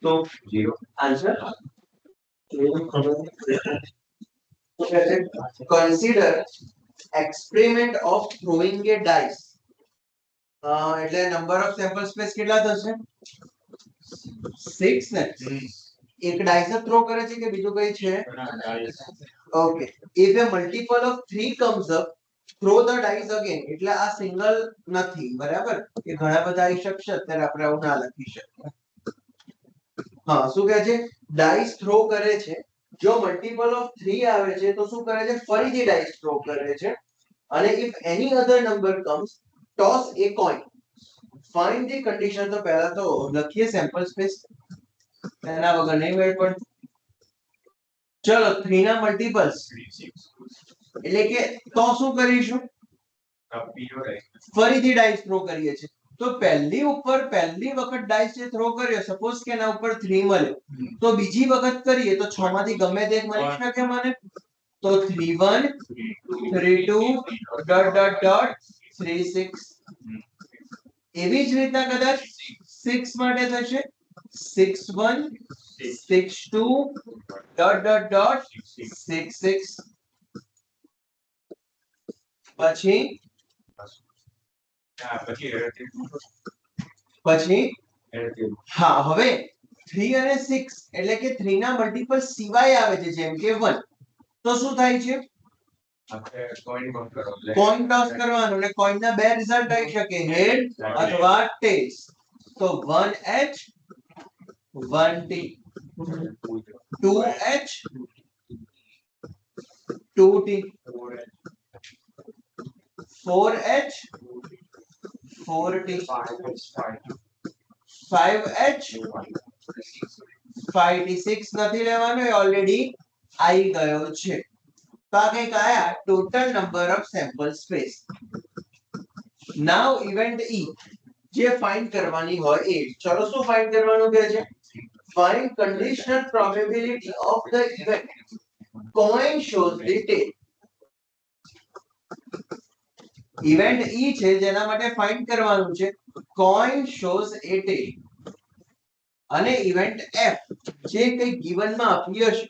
तो 0 answer consider experiment of throwing a dice એટલે number of sample space કેટલા થશે 6 ને એક ડાઈસ થ્રો કરે છે કે બીજું કઈ છે okay if a multiple of 3 comes up throw the dice again એટલે આ સિંગલ નથી બરાબર એ ઘણા બધા આવી શકશે અત્યારે આપણે આવું ના લખી શકીએ હા શું કહે છે ડાઈસ થ્રો કરે છે જો મલ્ટીપલ ઓફ 3 આવે છે તો શું કરે છે ફરીથી ડાઈસ થ્રો કરે છે અને if any other number comes toss a coin find the condition તો પહેલા તો લખીએ સેમ્પલ સ્પેસ એના વગર નહીં મેળ પણ ચલો 3 ના મલ્ટીપલ્સ એટલે કે તો શું કરીશું ફરીથી ડાઈસ થ્રો કરીએ છીએ તો પહેલી વખત ડાઈસ જે થ્રો કર્યો સપોઝ કે એના ઉપર 3 મળ્યો તો બીજી વખત કરીએ તો 6 માંથી ગમે તે એક મળી શકે મને તો 3 1 3 2 ડોટ ડોટ ડોટ 3 6 એવી જ રીતના કદાચ 6 માટે થશે 6 1 6 2 ડોટ ડોટ ડોટ 6 6 પછી હા હવે 3 અને 6 એટલે કે 3 ના મલ્ટીપલ સિવાય આવે છે જેમ કે 1 તો શું થાય છે કોઈન ટોસ કરવાનું અને કોઈન ના બે રિઝલ્ટ આવી શકે હેડ અથવા ટેલ્સ તો 1h 1t 2h 2t 4h 4t 5h 5t6 નથી લેવાનો એ ઓલરેડી આવી ગયો છે તો આ કંઈક આયા total number of sample space now event E જે ફાઇન્ડ કરવાની હોય એ ચલો શું ફાઇન્ડ કરવાનું કહે છે find conditional probability of the event coin shows the tail event E છે જેના માટે ફાઇન્ડ કરવાનું છે coin shows a tail અને ઇવેન્ટ F જે કઈ given માં આપ્યું હશે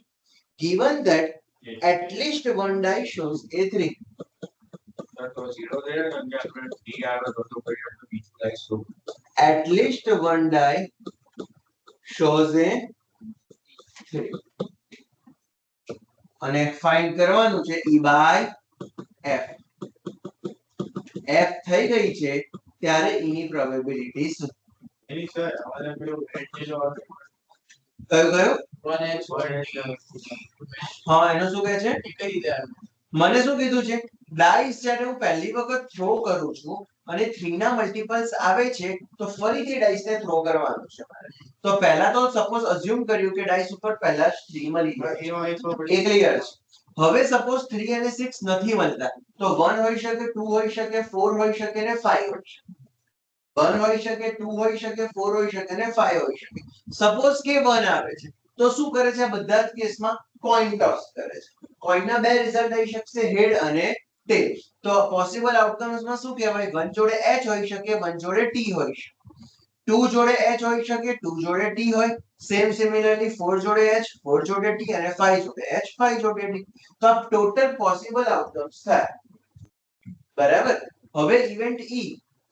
given that at least one die shows a 3 તો 0 દે અને આપણે 3 આવે તો કરી આપણે બીજું ડાઈસ તો at least one die shows a 3 અને ફાઇન્ડ કરવાનું છે E by F F થઈ ગઈ છે ત્યારે E ની પ્રોબેબિલિટી શું એની સર આપણે પેલું એડ જે કયો 1h હા એનો શું કહે છે કઈ રીતે મને શું કીધું છે ડાઈસ જ્યારે હું પહેલી વખત થ્રો કરું છું અને 3 ના મલ્ટીપલ્સ આવે છે તો ફરીથી ડાઈસ ને થ્રો કરવાનું છે તો પહેલા તો સપોઝ અઝ્યુમ કર્યું કે ડાઈસ ઉપર પહેલા જ 3 મળી ગયા એ ક્લિયર છે હવે સપોઝ 3 અને 6 નથી મળતા તો 1 હોઈ શકે 2 હોઈ શકે 4 હોઈ શકે ને 5 હોઈ શકે 1 હોઈ શકે 2 હોઈ શકે 4 હોઈ શકે ને 5 હોઈ શકે સપોઝ કે 1 આવે છે તો શું કરે છે આ બધા જ કેસમાં કોઈન ટોસ કરે છે કોઈન ના બે રિઝલ્ટ આવી શકશે હેડ અને ટેલ તો પોસિબલ આઉટકમ્સ માં શું કહેવાય 1 જોડે h હોઈ શકે 1 જોડે t હોઈ શકે 2 જોડે h હોઈ શકે 2 જોડે t હોય સેમ સિમિલરલી 4 જોડે h 4 જોડે t અને 5 જોડે h 5 જોડે t તો આ ટોટલ પોસિબલ આઉટકમ્સ થાય બરાબર હવે event E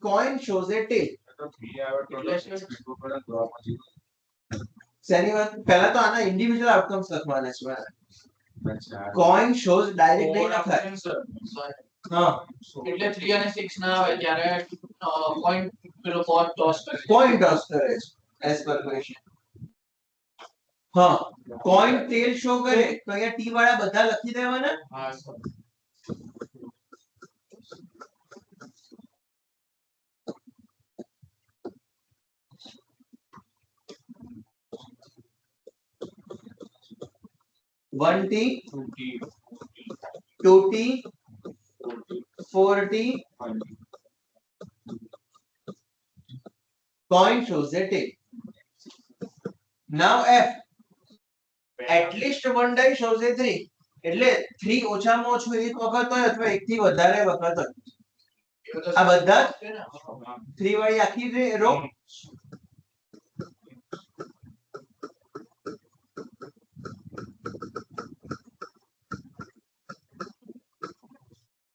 coin shows a tail તો 3 આવે તો બીજું પર તો પછી શેની વાત પહેલા તો આના ઇન્ડિવિડ્યુઅલ આઉટકમ્સ લખવાના છે અચ્છા coin shows ડાયરેક્ટ નહીં લખાય હા એટલે 3 અને 6 ના આવે ત્યારે પોઈન્ટ પેલો ફોર ટોસ કરે coin toss કરે છે as per question હા coin tail show કરે તો અહીંયા t વાળા બધા લખી દેવાના હા sir 1t 2t 2t 4t coin shows a tail. Now F at least one die shows a 3 એટલે 3 ઓછામાં ઓછું એક વખત હોય અથવા એક થી વધારે વખત હોય આ બધા 3 વાળી આખી રો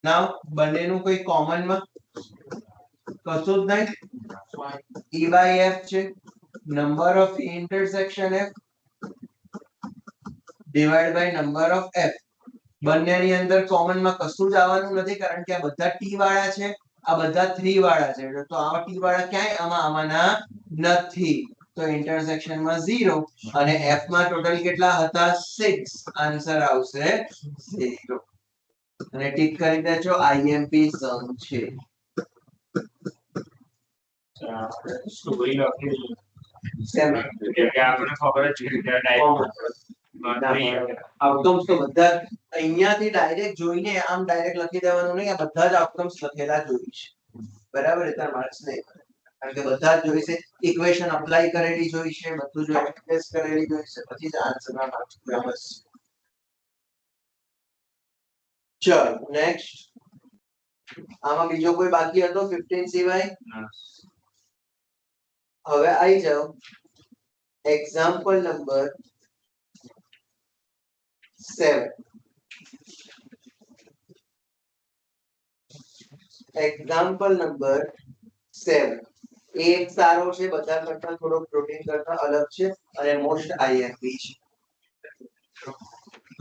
નાવ બંનેનું કોઈ કોમનમાં કશું જ નહીં. E by F છે, number of intersection F divide by number of F. બંનેની અંદર કોમનમાં કશું જ આવવાનું નથી કારણ કે આ બધા T વાળા છે, આ બધા 3 વાળા છે. તો આ T વાળા ક્યાંય આમાંના નથી. તો ઇન્ટરસેક્શન માં 0 અને F માં ટોટલ કેટલા હતા? 6. આન્સર આવશે 0. અને ટીક કરી દેજો IMP સમ છે. સ્ટોરી લખી સેમ. કે આપણે ખબર જ છે કે આઉટકમ્સ તો બધા અહીંયાથી ડાયરેક્ટ જોઈને આમ ડાયરેક્ટ લખી દેવાનું નહીં. આ બધા જ આઉટકમ્સ લખેલા જોઈશ. બરાબર? એટલે માર્ક્સ નહીં મળે. કારણ કે બધા જ જોઈશે, ઇક્વેશન અપ્લાય કરેલી જોઈશે, બધું જો એક્સપ્રેસ કરેલી જોઈશે, પછી જ આન્સરના માર્ક્સ મળશે. ચલો નેક્સ્ટ. આમાં બીજો કોઈ બાકી હતો 15 સિવાય? હવે આવી જાઓ એક્ઝામ્પલ નંબર 7. એક્ઝામ્પલ નંબર 7 એક સારો છે, બધા કરતા થોડો પ્રોટીન કરતા અલગ છે અને મોસ્ટ IMP છે.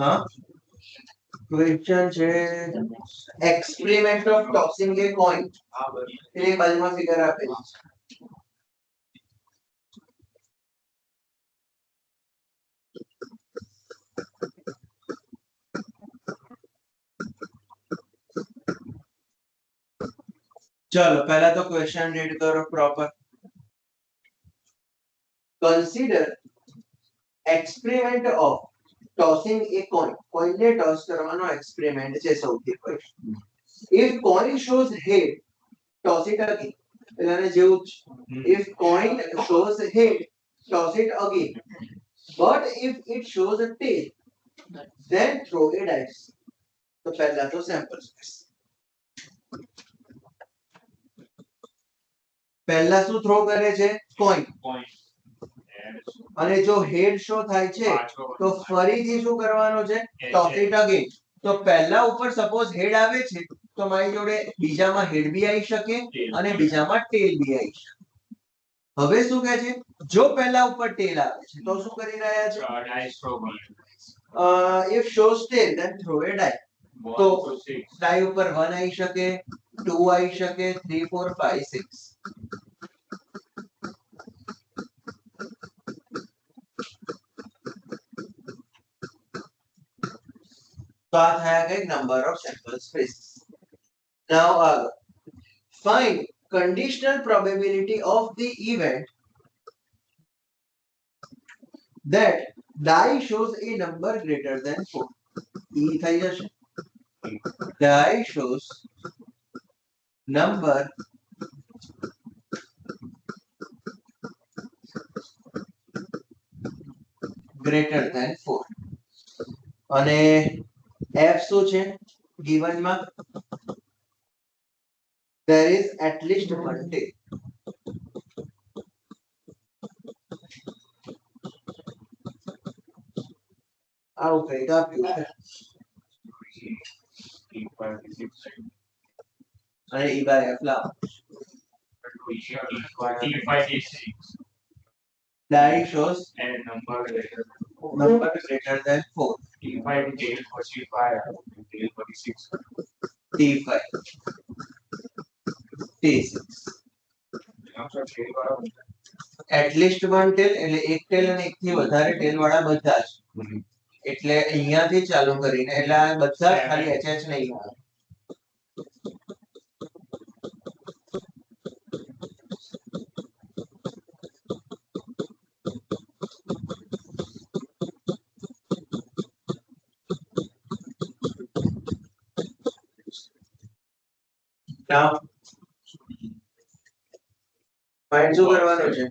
હા, ક્વેશ્ચન છે experiment of tossing a coin. એ બાજુમાં ફિગર આપેલી છે. चलो पहला तो क्वेश्चन रीड करो proper. Consider experiment of tossing a coin. Coin ने टॉस करवानो एक्सपेरिमेंट છે સૌથી પહેલા. if coin shows head, toss it again. પેલાને જેવું જ. if coin shows head, toss it again. but if it shows a tail, then throw a dice. તો પહેલા તો સેમ્પલ સ્પેસ. પહેલા શું થ્રો કરે છે? કોઈન. અને જો હેડ શો થાય છે તો ફરીથી શું કરવાનું છે? Toss it again. તો પહેલા ઉપર સપોઝ હેડ આવે છે તો મારી જોડે બીજામાં હેડ બી આવી શકે અને બીજામાં ટેલ બી આવી શકે. હવે શું કહે છે? જો પહેલા ઉપર ટેલ આવે છે તો શું કરી રહ્યા છે? if shows tail then throw a die. તો die ઉપર 1 આવી શકે, 2 આવી શકે, 3 4 5 6. તો આ થયા કઈ number of sample space. Now find conditional probability of the event that die shows a number greater than 4. E થઈ જશે. die shows number greater than 4. અને F શું છે given માં? there is at least one tail. આવું કંઈક આપ્યું છે અને E by F લાવો. die shows number greater than 4. T5 T6 at least one tail એટલે એક ટેલ અને એકથી વધારે ટેલ વાળા બધા જ. એટલે અહીંયાથી ચાલુ કરીને એટલે આ બધા જ ખાલી HH નહીં આવે. Now find શું કરવાનું છે?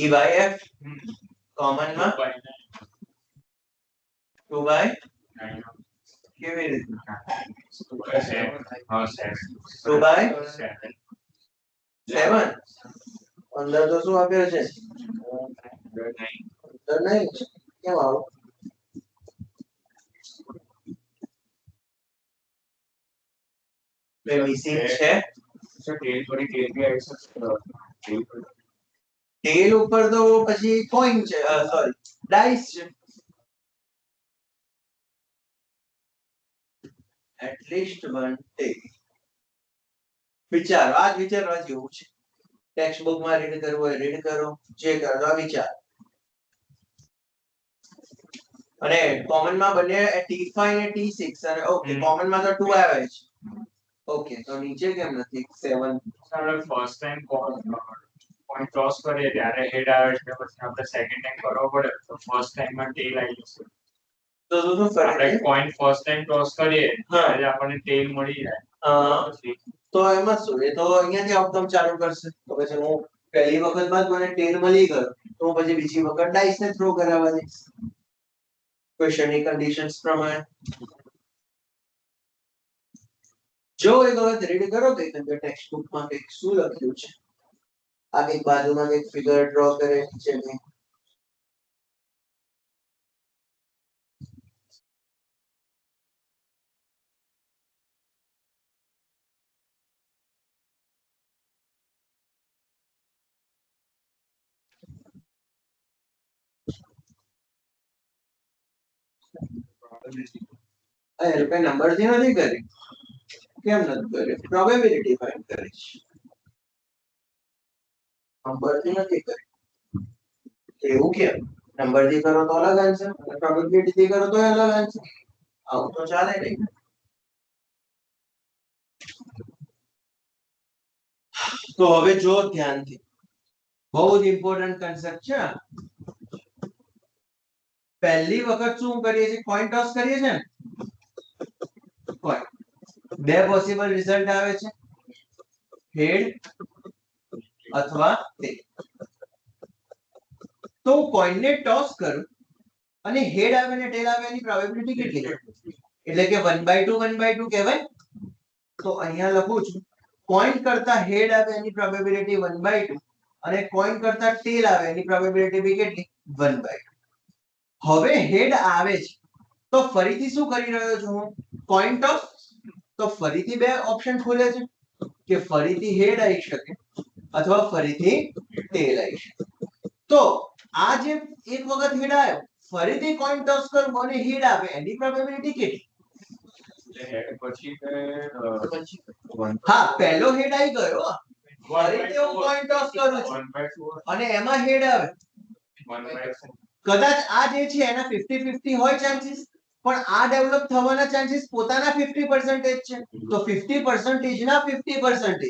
E by F કોમન માં 2 by કેવી રીતે? 2 by 7. અંદર તો શું આપ્યો છે? અંદર નહીં. કેમ આવું? મિસિંગ છે સર ટેલ થોડી ટેલ બી આવી શકશે ટેલ પર ટેલ ઉપર તો પછી કોઈન છે સોરી ડાઈસ છે એટલીસ્ટ વન ટેલ વિચારો આ જ વિચારવા જેવું છે ટેક્સ્ટ બુક માં રીડ કરવું હોય રીડ કરો જે કરો આ વિચાર અને કોમન માં બંને T5 અને T6 અને ઓકે કોમન માં તો 2 આવે છે ઓકે તો નીચે કેમ નથી 7 આપણે ફર્સ્ટ ટાઈમ પોઈન્ટ ક્રોસ કરીએ ત્યારે હેડ આવે એટલે પછી આપણે સેકન્ડ ટાઈમ કરવો પડે તો ફર્સ્ટ ટાઈમ માં ટેલ આવી જશે તો શું કરે આપણે પોઈન્ટ ફર્સ્ટ ટાઈમ ક્રોસ કરીએ ત્યારે આપણને ટેલ મળી જાય પછી તો એમાં શું એ તો અહીંયાથી આઉટકમ ચાલુ કરશે તો પછી હું પહેલી વખતમાં જ મને ટેલ મળી ગયો તો હું પછી બીજી વખત ડાઈસ ને થ્રો કરાવવા દઈશ ક્વેશ્ચનની કન્ડિશન્સ પ્રમાણે જો એક વખત રીડ કરો કે તમે ટેક્સ્ટ બુકમાં કંઈક શું લખ્યું છે આ કંઈક બાજુમાં કંઈક ફિગર ડ્રો કરેલી છે ને એ લોકો નંબરથી નથી કરી કેમ નથી કરી પ્રોબેબિલિટી ફાઇન્ડ કરી છે નંબરથી નથી કરી એવું કેમ નંબરથી કરો તો અલગ આન્સર અને પ્રોબેબિલિટીથી કરો તો અલગ આન્સર આવું તો ચાલે નહીં તો હવે જો ધ્યાનથી બહુ જ ઇમ્પોર્ટન્ટ કન્સેપ્ટ છે પહેલી વખત શું કરીએ છીએ કોઈન ટોસ કરીએ છીએ ને કોઈન બે પોસિબલ રિઝલ્ટ આવે છે હેડ અથવા ટેલ તો કોઈન ને ટોસ કરું અને હેડ આવે ને ટેલ આવે એની પ્રોબેબિલિટી કેટલી એટલે કે 1/2 1/2 કહેવાય તો અહીંયા લખું છું કોઈન કરતા હેડ આવે એની પ્રોબેબિલિટી 1/2 અને કોઈન કરતા ટેલ આવે એની પ્રોબેબિલિટી બી કેટલી 1/2 હવે હેડ આવે છે તો ફરીથી શું કરી રહ્યો છું હું કોઈન ટોસ તો ફરીથી બે ઓપ્શન ખુલે છે કે ફરીથી હેડ આવી શકે અથવા ફરીથી ટેલ આવી શકે તો આ જે એક વખત હેડ આવ્યો ફરીથી કોઈન ટોસ કરું અને હેડ આવે એની પ્રોબેબિલિટી કેટલી હેડ પછી હા પહેલો હેડ આવી ગયો ફરીથી હું કોઈન ટોસ કરું છું અને એમાં હેડ આવે કદાચ આ જે છે એના 50-50 હોય ચાન્સીસ પણ આ ડેવલપ થવાના ચાન્સીસ પોતાના 50% છે તો 50% ના 50%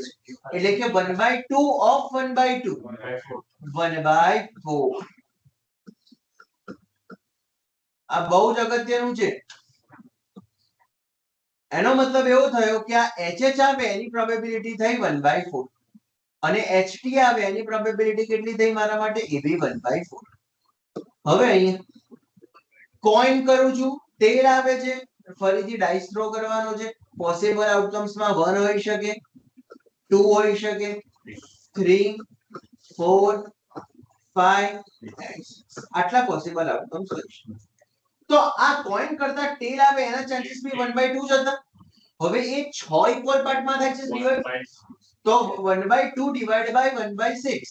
એટલે કે 1/2 ઓફ 1/2 1/4 આ બહુ જ અગત્યનું છે એનો મતલબ એવો થયો કે આ HH આવે એની પ્રોબેબિલિટી થઈ 1/4 અને HT આવે એની પ્રોબેબિલિટી કેટલી થઈ મારા માટે એ બી 1/4 હવે અહીંયા કોઈન કરું છું ટેલ આવે છે ફરીથી ડાઈસ થ્રો કરવાનો છે પોસિબલ આઉટકમ્સ માં 1 હોઈ શકે 2 હોઈ શકે 3 4 5 આટલા પોસિબલ આઉટકમ્સ હોઈ શકે તો આ કોઈન કરતા ટેલ આવે એના ચાન્સીસ બી 1/2 જ હતા હવે એ 6 ઇક્વલ પાર્ટમાં થાય છે ડિવાઇડ તો 1/2 ડિવાઇડ બાય 1/6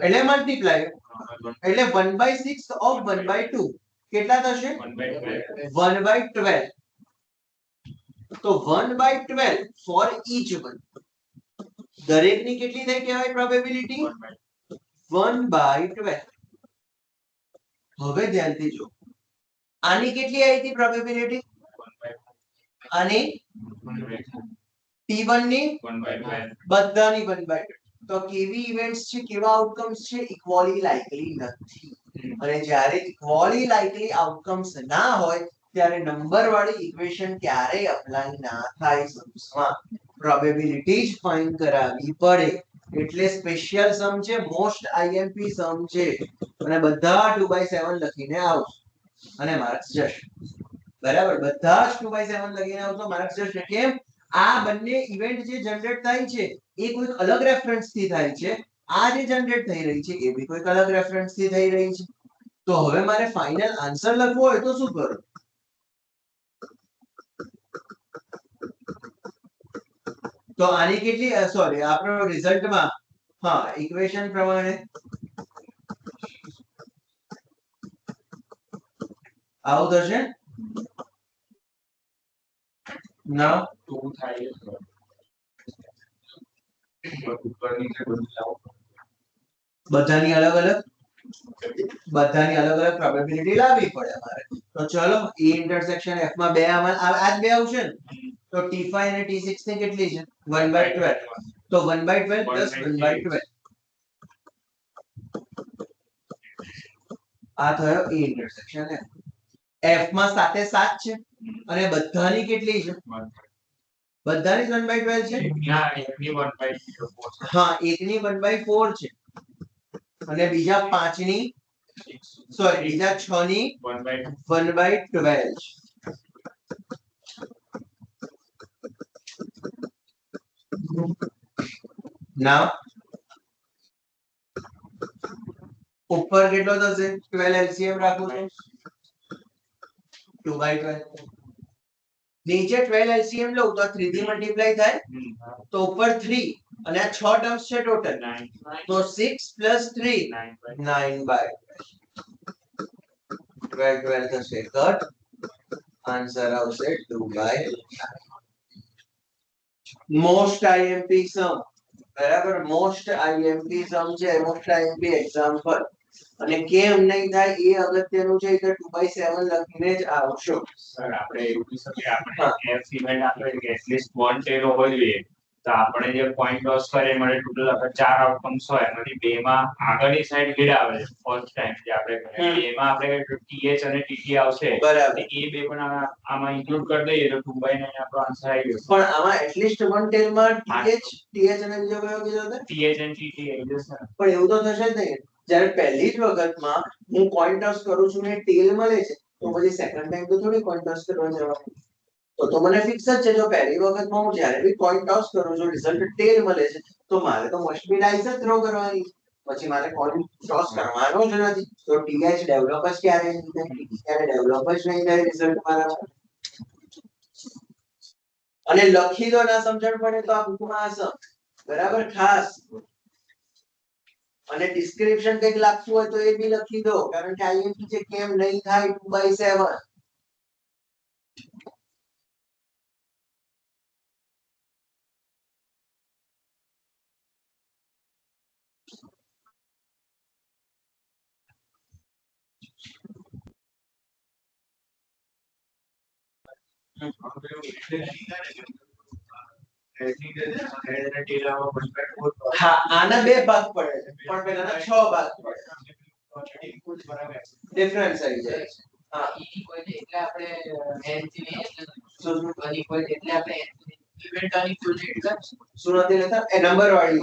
એટલે મલ્ટીપ્લાય એટલે 1/6 ઓફ 1/2 કેટલા થશે 1/12 તો 1/12 ફોર ઈચ વન દરેકની કેટલી થઈ કહેવાય પ્રોબેબિલિટી 1/12 હવે ધ્યાનથી જો આની કેટલી આવી હતી પ્રોબેબિલિટી આની T1 ની બધાની 1/2 તો કેવી ઇવેન્ટ્સ છે કેવા આઉટકમ્સ છે ઇક્વલી લાઇકલી નથી અને જ્યારે ઇક્વલી લાઇકલી આઉટકમ્સ ના હોય ત્યારે નંબર વાળી ઇક્વેશન ક્યારેય અપ્લાય ના થાય સમ્સમાં પ્રોબેબિલિટી જ ફાઇન્ડ કરાવવી પડે એટલે સ્પેશિયલ સમ છે મોસ્ટ આઈએમપી સમ છે અને બધા 2/7 લખીને આવજો અને માર્ક્સ જશે બરાબર બધા જ 2/7 લખીને આવજો માર્ક્સ જશે કેમ આ બંને ઇવેન્ટ જે જનરેટ થાય છે એ કોઈક અલગ રેફરન્સ થી થાય છે આ જે જનરેટ થઈ રહી છે એ બી કોઈક અલગ રેફરન્સ થી થઈ રહી છે તો હવે મારે ફાઇનલ આન્સર લખવો હોય તો શું કરું તો આની કેટલી સોરી આપણો રિઝલ્ટમાં હા ઇક્વેશન પ્રમાણે આવું થશે ના 2 થાય ઉપર નીચે બધું લાવો બધાની અલગ અલગ પ્રોબેબિલિટી લાવવી પડે અમારે તો ચલો E ઇન્ટરસેક્શન F માં બે આમાં આ જ બે આવશે ને તો T5 અને T6 ની કેટલી છે 1/12 તો 1/12 પ્લસ 1/12 આ થયો E ઇન્ટરસેક્શન F માં સાથે 7 છે અને બધાની કેટલી છે બધાની 1/12 છે ના એકની 1/4 હા એકની 1/4 છે અને બીજા 5 ની સોરી બીજા 6 ની 1/12 છે નાવ ઉપર કેટલો થશે 12 LCM રાખું છું 2/12 નીચે 12 LCM લઉં તો 3 થી મલ્ટીપ્લાય થાય તો ઉપર 3 અને આ 6 ટર્મ્સ છે ટોટલ 9 તો 6 પ્લસ 3 9/12 થશે કટ આન્સર આવશે 2/9 મોસ્ટ આઈએમપી સમ બરાબર મોસ્ટ આઈએમપી સમ છે મોસ્ટ આઈએમપી એક્ઝામ્પલ અને કેમ નહીં થાય એ અગત્યનું છે કે 2/7 લખીને જ આવશો સર આપણે એવું કહી શકીએ આપણે F ઇવેન્ટ આપણે એટલીસ્ટ 1 ટેલ હોવો જોઈએ તો આપણે જે પોઈન્ટ ટોસ કરીએ મળે ટોટલ આપણે 4 આઉટકમ્સ હોય એમાંથી બેમાં આગળની સાઈડ હિડ આવે છે ફર્સ્ટ ટાઈમ જે આપણે એમાં આપણે TH અને TT આવશે બરાબર એ બે પણ આમાં ઇન્ક્લુડ કરી દઈએ તો 2/9 આપણો આન્સર આવી ગયો પણ આમાં એટલીસ્ટ વન ટેલ માં TH અને બીજો કયો કીધો હતો TH અને TT આવી જશે પણ એવું તો થશે જ નહીં જ્યારે પહેલી જ વખતમાં હું કોઈન ટોસ કરું છું ને ટેલ મળે છે તો પછી સેકન્ડ ટાઈમ તો થોડી કોઈન ટોસ કરવા જવાનું તો મને ફિક્સ જ છે જો પહેલી વખતમાં હું જ્યારે બી કોઈન ટોસ કરું છું રિઝલ્ટ ટેલ મળે છે તો મારે તો મસ્ટ બી ડાઇસ જ થ્રો કરવાની પછી મારે કોઈન ટોસ કરવાનો જ નથી તો TH ડેવલપ જ ક્યારે નહીં થાય TT ક્યારે ડેવલપ જ નહીં થાય રિઝલ્ટ મારા અને લખી દો ના સમજણ પડે તો આ બુકમાં હશે બરાબર ખાસ અને ડિસ્ક્રિપ્શન કંઈક લખવું હોય તો એ બી લખી દો કારણ કે આઈએમપી છે કેમ નહીં થાય 2/7 હા આના બે ભાગ પડે છે પણ પેલાના 6 ભાગ પડે ડિફરન્સ આવી જાય છે હા ઇક્વલ એટલે આપણે n થી લઈએ શું ઇક્વલ એટલે આપણે ઇવેન્ટ આની ફૂલ એટલે શું નથી લેતા એ નંબર વાળી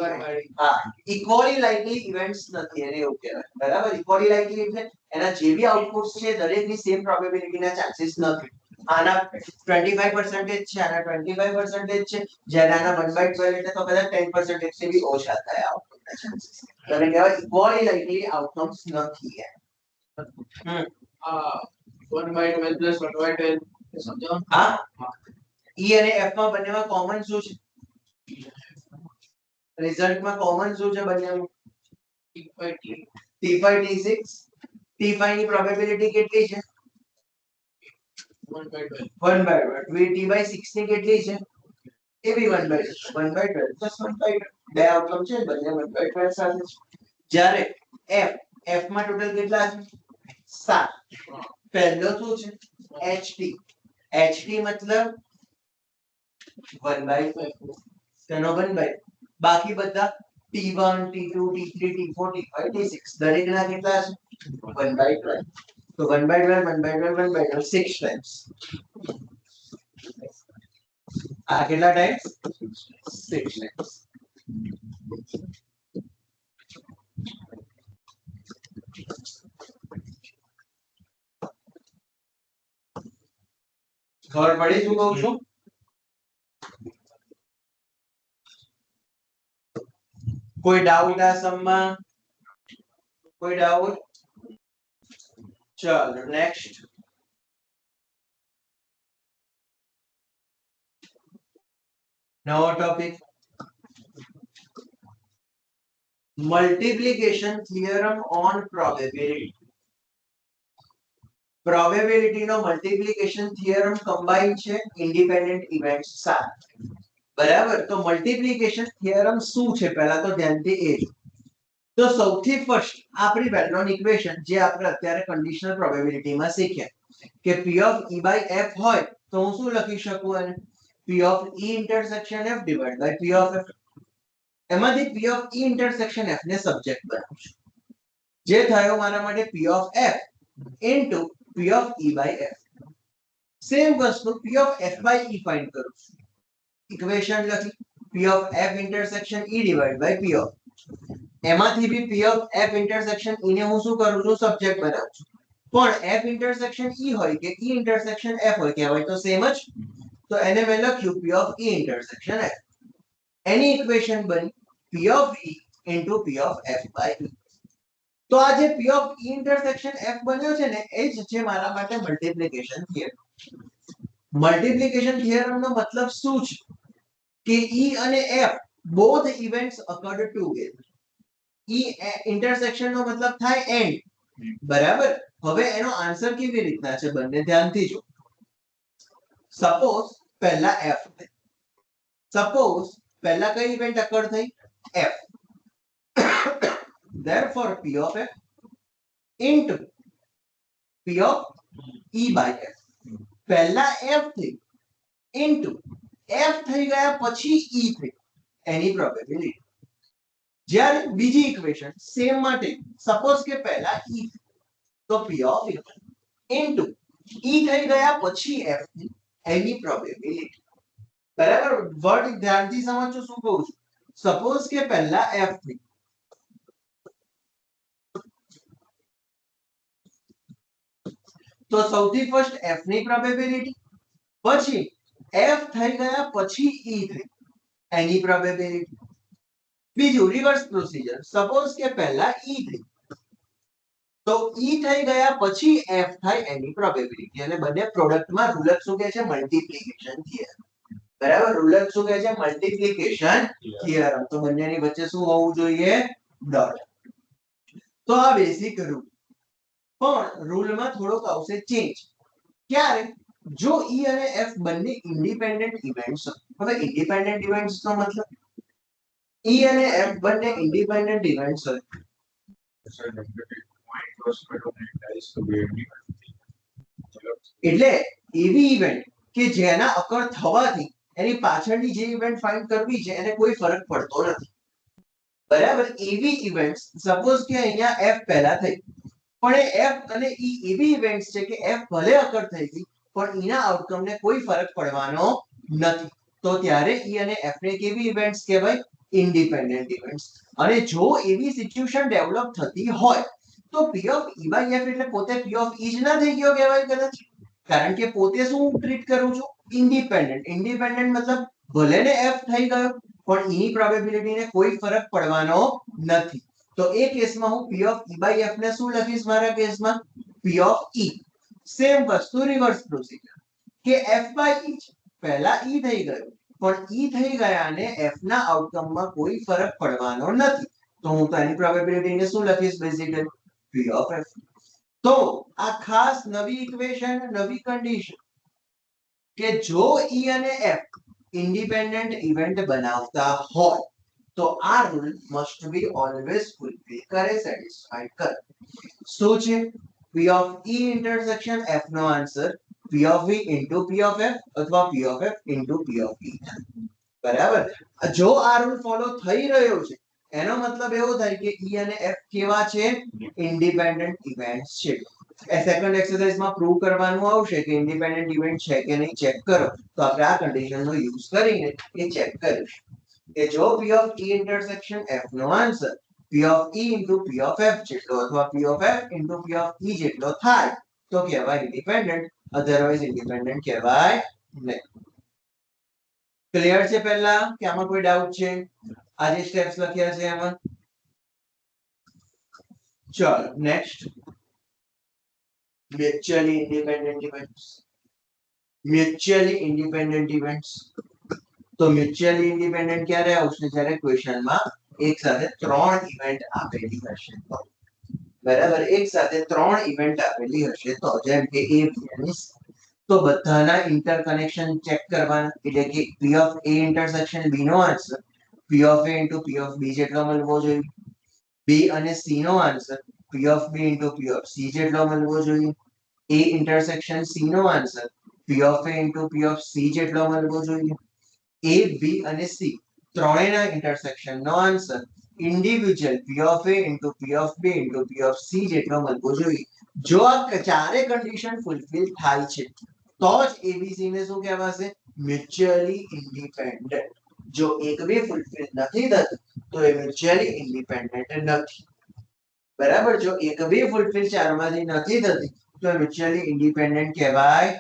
હા ઇક્વલી લાઇકલી ઇવેન્ટ્સ નથી એને એવું કહેવાય બરાબર ઇક્વલી લાઇકલી એટલે એના જે બી આઉટપુટ્સ છે દરેકની સેમ પ્રોબેબિલિટી ના ચાન્સીસ નથી આના 25% છે આના 25% છે જ્યારે આના 1/12 એટલે તો કદાચ 10% થી બી ઓછા થાય આઉટપુટના ચાન્સીસ તમે કહેવાય ઇક્વલી લાઇકલી આઉટકમ્સ નથી આ 1/12 પ્લસ 1/12 સમજો હા E અને F માં બંનેમાં કોમન શું છે રિઝલ્ટમાં કોમન શું છે બંનેમાં T5 T6 T5 ની પ્રોબેબિલિટી કેટલી છે 1/12 1/12 T/6 ની કેટલી છે એ બી 1/12 પ્લસ 1/12 બે આઉટકમ છે બંને 1/12 સાથે છે જ્યારે F માં ટોટલ કેટલા છે 7 પહેલો શું છે HT મતલબ 1/5 તેનો 1/5 બાકી બધા T1 T2 T3 T4 T5 T6 દરેકના કેટલા છે 1/12 તો 1/12 1/12 1/12 6 times આ કેટલા ટાઈમ્સ 6 times ખબર પડી શું કહું છું કોઈ ડાઉટ આ સમમાં કોઈ ડાઉટ ચાલો નેક્સ્ટ નવો topic multiplication theorem on probability. Probability નો મલ્ટિપ્લિકેશન થિયરમ કમ્બાઈન છે ઇન્ડિપેન્ડન્ટ ઇવેન્ટ્સ સાથે. બરાબર, તો મલ્ટિપ્લિકેશન થિયરમ શું છે પહેલા તો ધ્યાનથી એ જો. તો સૌથી ફર્સ્ટ આપણી વેલ-નોન ઇક્વેશન જે આપણે અત્યારે કન્ડિશનલ પ્રોબેબિલિટીમાં શીખ્યા કે P of E by F હોય તો હું શું લખી શકું એને P of E intersection F divided by P of F. એમાંથી P of E intersection F ને સબ્જેક્ટ બનાવું છું, જે થયો મારા માટે P of F into P of E by F. Same વસ્તુ P of F by E find કરું છું. ઇક્વેશન લખી P of F intersection E divided by P of. એમાંથી બી P of F intersection E ને હું શું કરું છું સબ્જેક્ટ બનાવું છું. પણ F intersection E હોય કે E intersection F હોય કહેવાય તો સેમ જ. તો એને મેં લખ્યું P of E intersection F. Any equation બની P of E into P of F by E. તો આ જે P of E intersection F બન્યો છે ને એ જ છે મારા માટે મલ્ટિપ્લિકેશન થિયરમ. મલ્ટિપ્લિકેશન થિયરમ નો મતલબ શું છે કે E અને F both events occurred together. E intersection નો મતલબ થાય એન્ડ. બરાબર, હવે એનો આન્સર કેવી રીતના છે બંને ધ્યાનથી જો. સપોઝ પહેલા F થઈ, સપોઝ પહેલા કઈ ઇવેન્ટ અકર થઈ F. therefore P of F into P of E by F. પહેલા F થઈ into F થઈ ગયા પછી E થઈ એની પ્રોબેબિલિટી. જ્યારે બીજી ઇક્વેશન સેમ માટે સપોઝ કે પહેલા E તો P of E into E થઈ ગયા પછી F ની એની પ્રોબેબિલિટી. બરાબર, વર્ડ ધ્યાનથી સમજજો શું કહું છું. સપોઝ કે પહેલા F થઈ તો સૌથી ફર્સ્ટ F ની પ્રોબેબિલિટી, પછી F થઈ ગયા પછી E થઈ એની પ્રોબેબિલિટી. બીજું રિવર્સ પ્રોસીજર, સપોઝ કે પહેલા E થઈ તો E થઈ ગયા પછી F થાય એની પ્રોબેબિલિટી. અને બંને પ્રોડક્ટમાં રૂલ શું કહે છે મલ્ટિપ્લિકેશન થિયરમ. બરાબર, રૂલ શું કહે છે મલ્ટિપ્લિકેશન થિયરમ. તો બંનેની વચ્ચે શું હોવું જોઈએ ડોટ. તો આ બેઝિક રૂલ. પણ રૂલમાં થોડોક આવશે ચેન્જ. ક્યારે? જો E અને F બંને ઇન્ડિપેન્ડન્ટ ઇવેન્ટ્સ. હવે ઇન્ડિપેન્ડન્ટ ઇવેન્ટ્સ નો મતલબ E અને F બંને ઇન્ડિપેન્ડન્ટ ઇવેન્ટ્સ હોય. એટલે એવી ઇવેન્ટ કે જેના અકર થવાથી એની પાછળની જે ઇવેન્ટ ફાઇન્ડ કરવી છે એને કોઈ ફરક પડતો નથી. બરાબર, એવી ઇવેન્ટ્સ સપોઝ કે અહીંયા F પહેલા થઈ પણ એ F અને E એવી ઇવેન્ટ્સ છે કે F ભલે અકર થઈ ગઈ પણ E ના આઉટકમ ને કોઈ ફરક પડવાનો નથી. તો ત્યારે E અને F ને કેવી ઇવેન્ટ્સ કહેવાય ઇન્ડિપેન્ડન્ટ ઇવેન્ટ્સ. અને જો એવી સિચ્યુએશન ડેવલપ થતી હોય તો P of E by F એટલે પોતે P of E જ ના થઈ ગયો કહેવાય કદાચ. કારણ કે પોતે શું ટ્રીટ કરું છું ઇન્ડિપેન્ડન્ટ. ઇન્ડિપેન્ડન્ટ મતલબ ભલે ને F થઈ ગયો પણ E ની પ્રોબેબિલિટી ને કોઈ ફરક પડવાનો નથી. તો એ કેસમાં હું P of E by F ને શું લખીશ મારા કેસમાં P of E. સેમ વસ્તુ રિવર્સ પ્રોસીજર કે F by E પહેલા E થઈ ગયો પણ E થઈ ગયા ને F ના આઉટકમમાં કોઈ ફરક પડવાનો નથી. તો હું તો એની પ્રોબેબિલિટી ને શું લખીશ બેઝિકલી P of F. તો આ ખાસ નવી ઇક્વેશન નવી કન્ડિશન કે જો E અને F ઇન્ડિપેન્ડન્ટ ઇવેન્ટ બનાવતા હોય તો આ rule must be always fulfil કરે, સેટિસ્ફાઈડ કરે. શું છે P of E intersection F નો answer P of E into P of F અથવા P of F into P of E. બરાબર, જો આ રૂલ ફોલો થઈ રહ્યો છે એનો મતલબ એવો થાય કે E અને F કેવા છે ઇન્ડિપેન્ડન્ટ ઇવેન્ટ્સ છે. એ સેકન્ડ એક્સરસાઇઝમાં પ્રૂવ કરવાનું આવશે કે ઇન્ડિપેન્ડન્ટ ઇવેન્ટ છે કે નહીં ચેક કરો. તો આપણે આ કન્ડિશનનો યુઝ કરીને એ ચેક કરીશું કે જો P of E intersection F નો answer P of E into P of F જેટલો અથવા P of F into P of E જેટલો થાય તો કહેવાય ઇન્ડિપેન્ડન્ટ, અધરવાઇઝ ઇન્ડિપેન્ડન્ટ કહેવાય નહીં. ક્લિયર છે પહેલા કે આમાં કોઈ ડાઉટ છે? આ જે સ્ટેપ્સ લખ્યા છે એમાં. ચલો next mutually independent events. Mutually independent events તો મ્યુચ્યુઅલી ઇન્ડિપેન્ડન્ટ ક્યારે આવશે જ્યારે ક્વેશ્ચનમાં એક સાથે 3 ઇવેન્ટ આપેલી હશે તો બરાબર એક સાથે 3 ઇવેન્ટ આપેલી હશે તો જેમ કે A B અને C તો બધાના ઇન્ટરકનેક્શન ચેક કરવાના એટલે કે P of A intersection B નો answer P of A into P of B જેટલો મળવો જોઈએ B અને C નો answer P of B into P of C જેટલો મળવો જોઈએ A ઇન્ટરસેક્શન C નો answer P of A into P of C જેટલો મળવો જોઈએ A B અને C ત્રણેયના ઇન્ટરસેક્શન નો answer individual P of A into P of B into P of C જેટલો મળવો જોઈએ જો આ ચારે કન્ડિશન ફૂલફિલ થાય છે તો જ ABC ને શું કહેવાશે મ્યુચ્યુઅલી ઇન્ડિપેન્ડન્ટ જો એક બી ફૂલફિલ નથી થતું તો એ મ્યુચ્યુઅલી ઇન્ડિપેન્ડન્ટ નથી બરાબર જો એક બી ફૂલફિલ ચારમાંથી નથી થતી તો એ મ્યુચ્યુઅલી ઇન્ડિપેન્ડન્ટ કહેવાય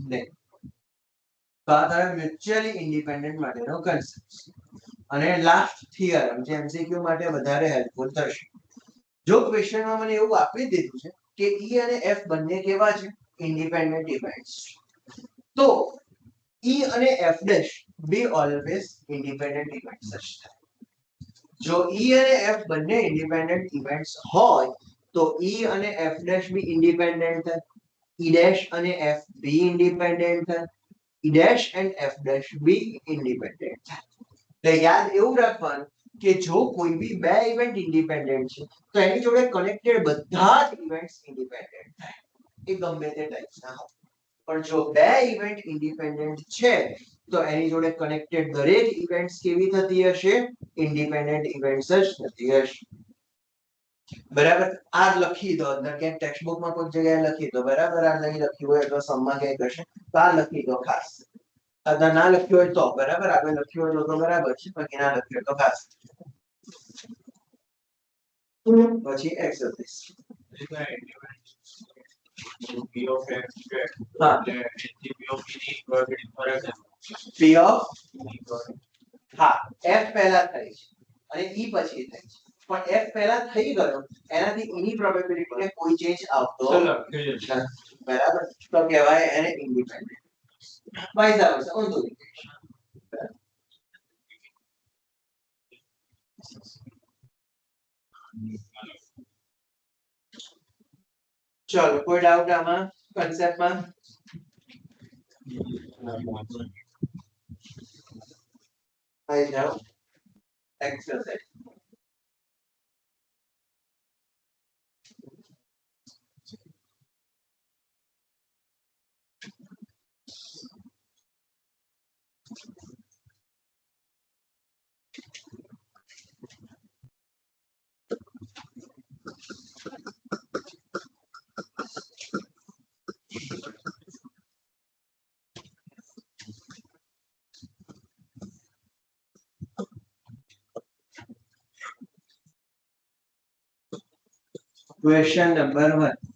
નહીં તો આ તારા મ્યુચ્યુઅલી ઇન્ડિપેન્ડન્ટ માટેનો કન્સેપ્ટ અને લાસ્ટ થિયરમ જે એમસીક્યુ માટે વધારે હેલ્પફુલ થશે જો ક્વેશ્ચનમાં મને એવું આપી દીધું છે કે E અને F બંને કેવા છે ઇન્ડિપેન્ડન્ટ ઇવેન્ટ્સ તો E અને F dash B always independent events જ થાય જો E અને F બંને ઇન્ડિપેન્ડન્ટ ઇવેન્ટ્સ હોય તો E અને F ડેશ બી ઇન્ડિપેન્ડન્ટ થાય E ડેશ અને F બી ઇન્ડિપેન્ડન્ટ થાય E dash and F dash B independent થાય એટલે યાદ એવું રાખવાનું કે જો કોઈ બી બે ઇવેન્ટ ઇન્ડિપેન્ડન્ટ છે તો એની જોડે કનેક્ટેડ બધા જ ઇવેન્ટ્સ ઇન્ડિપેન્ડન્ટ થાય એ ગમે તે ટાઈપના હોય પણ જો બે ઇવેન્ટ ઇન્ડિપેન્ડન્ટ છે તો એની જોડે કનેક્ટેડ દરેક ઇવેન્ટ્સ કેવી થતી હશે ઇન્ડિપેન્ડન્ટ ઇવેન્ટ્સ જ થતી હશે બરાબર આ લખી દો અંદર કે ટેક્સ્ટ બુકમાં કોઈ જગ્યાએ લખી દો બરાબર આ નહીં લખ્યું હોય તો સમમાં ક્યાંક હશે તો આ લખી દો ખાસ અગર ના લખ્યું હોય તો બરાબર આગળ લખ્યું હોય તો બરાબર છે બાકી ના લખ્યું હોય તો ખાસ પછી એક્સરસાઇઝ P of X છે હા એટલે P of B ની પ્રોબેબિલિટી ફરક છે P of હા F પહેલા થાય છે અને E પછી થાય છે પણ F પહેલા થઈ ગયો એનાથી E ની પ્રોબેબિલિટી ને કોઈ ચેન્જ આવતો નથી બરાબર તો કહેવાય એને ઇન્ડિપેન્ડન્ટ વાઇસ આવશે ઊંધું ચલો કોઈ ડાઉટ આમાં કન્સેપ્ટમાં આવી જાઓ એક્સરસાઇઝ Question number 1.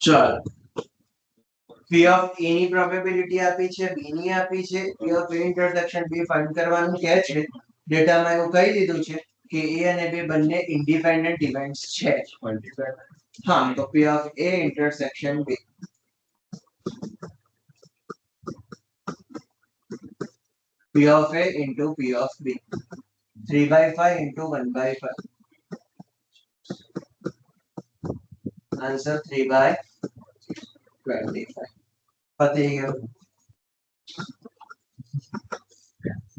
ચલો P of A ની પ્રોબેબિલિટી આપી છે B ની આપી છે P of A intersection B find કરવાનું કહે છે ડેટામાં એવું કહી દીધું છે કે A અને B બંને ઇન્ડિપેન્ડન્ટ ઇવેન્ટ્સ છે હા તો P of A intersection B P of A into P of B 3/5 into 1/5 answer 3/25 પતી ગયું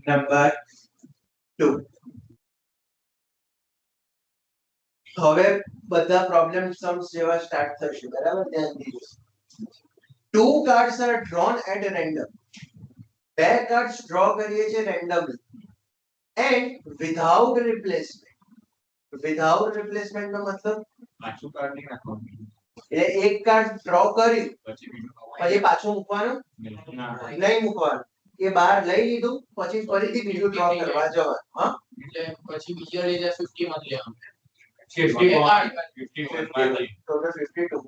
નંબર 2 હવે બધા પ્રોબ્લેમ સમ્સ જેવા સ્ટાર્ટ થશે બરાબર ધ્યાન દીજો two cards are drawn at random બે કાર્ડ્સ ડ્રો કરીએ છીએ રેન્ડમલી એન્ડ વિધાઉટ રિપ્લેસમેન્ટ નો મતલબ પાછું કાર્ડ નહીં નાખવાનું એટલે એક કાર્ડ ડ્રો કર્યું પછી બીજું પછી પાછું મૂકવાનું ના નહીં મૂકવાનું એ બહાર લઈ લીધું પછી ફરીથી બીજું ડ્રો કરવા જવાનું. હા, એટલે પછી બીજા લઈ જાય 50 માંથી લેવાનું. 51 માંથી. ટોટલ 52.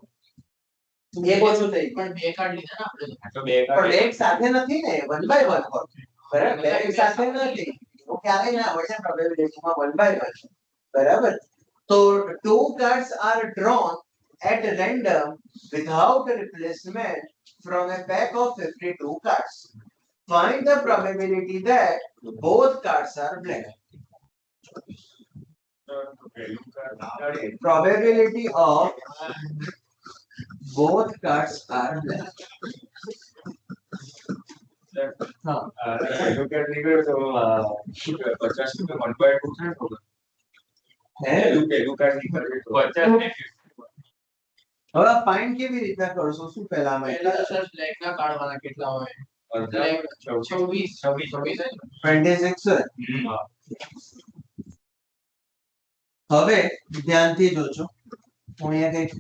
એક ઓછું થઈ ગયું. પણ બે કાર્ડ લીધા ને આપણે આ તો બે પણ કાર્ડ એક સાથે નથી ને, 1 by 1 હોય. બરાબર, બે એક સાથે નથી. એવું ક્યારેય ના હોય છે પ્રોબેબિલિટીમાં 1 by 1. બરાબર. તો two cards are drawn at random without replacement from a pack of 52 cards. Find the probability that both cards are black. પહેલું card Probability of both cards are black. હા, પહેલું કાર્ડ નીકળ્યો તો શું કહેવાય, 50 1/2 થાય તો હે? પહેલું કાર્ડ નીકળ્યું તો 50 ને 50. હવે ફાઇન્ડ કેવી રીતના કરશો? શું પહેલામાં પહેલા તો સર બ્લેક ના કાર્ડવાના કેટલા હોય? અડધા, 26 26 26. હા. હવે ધ્યાનથી જોજો, હું અહીંયા કંઈક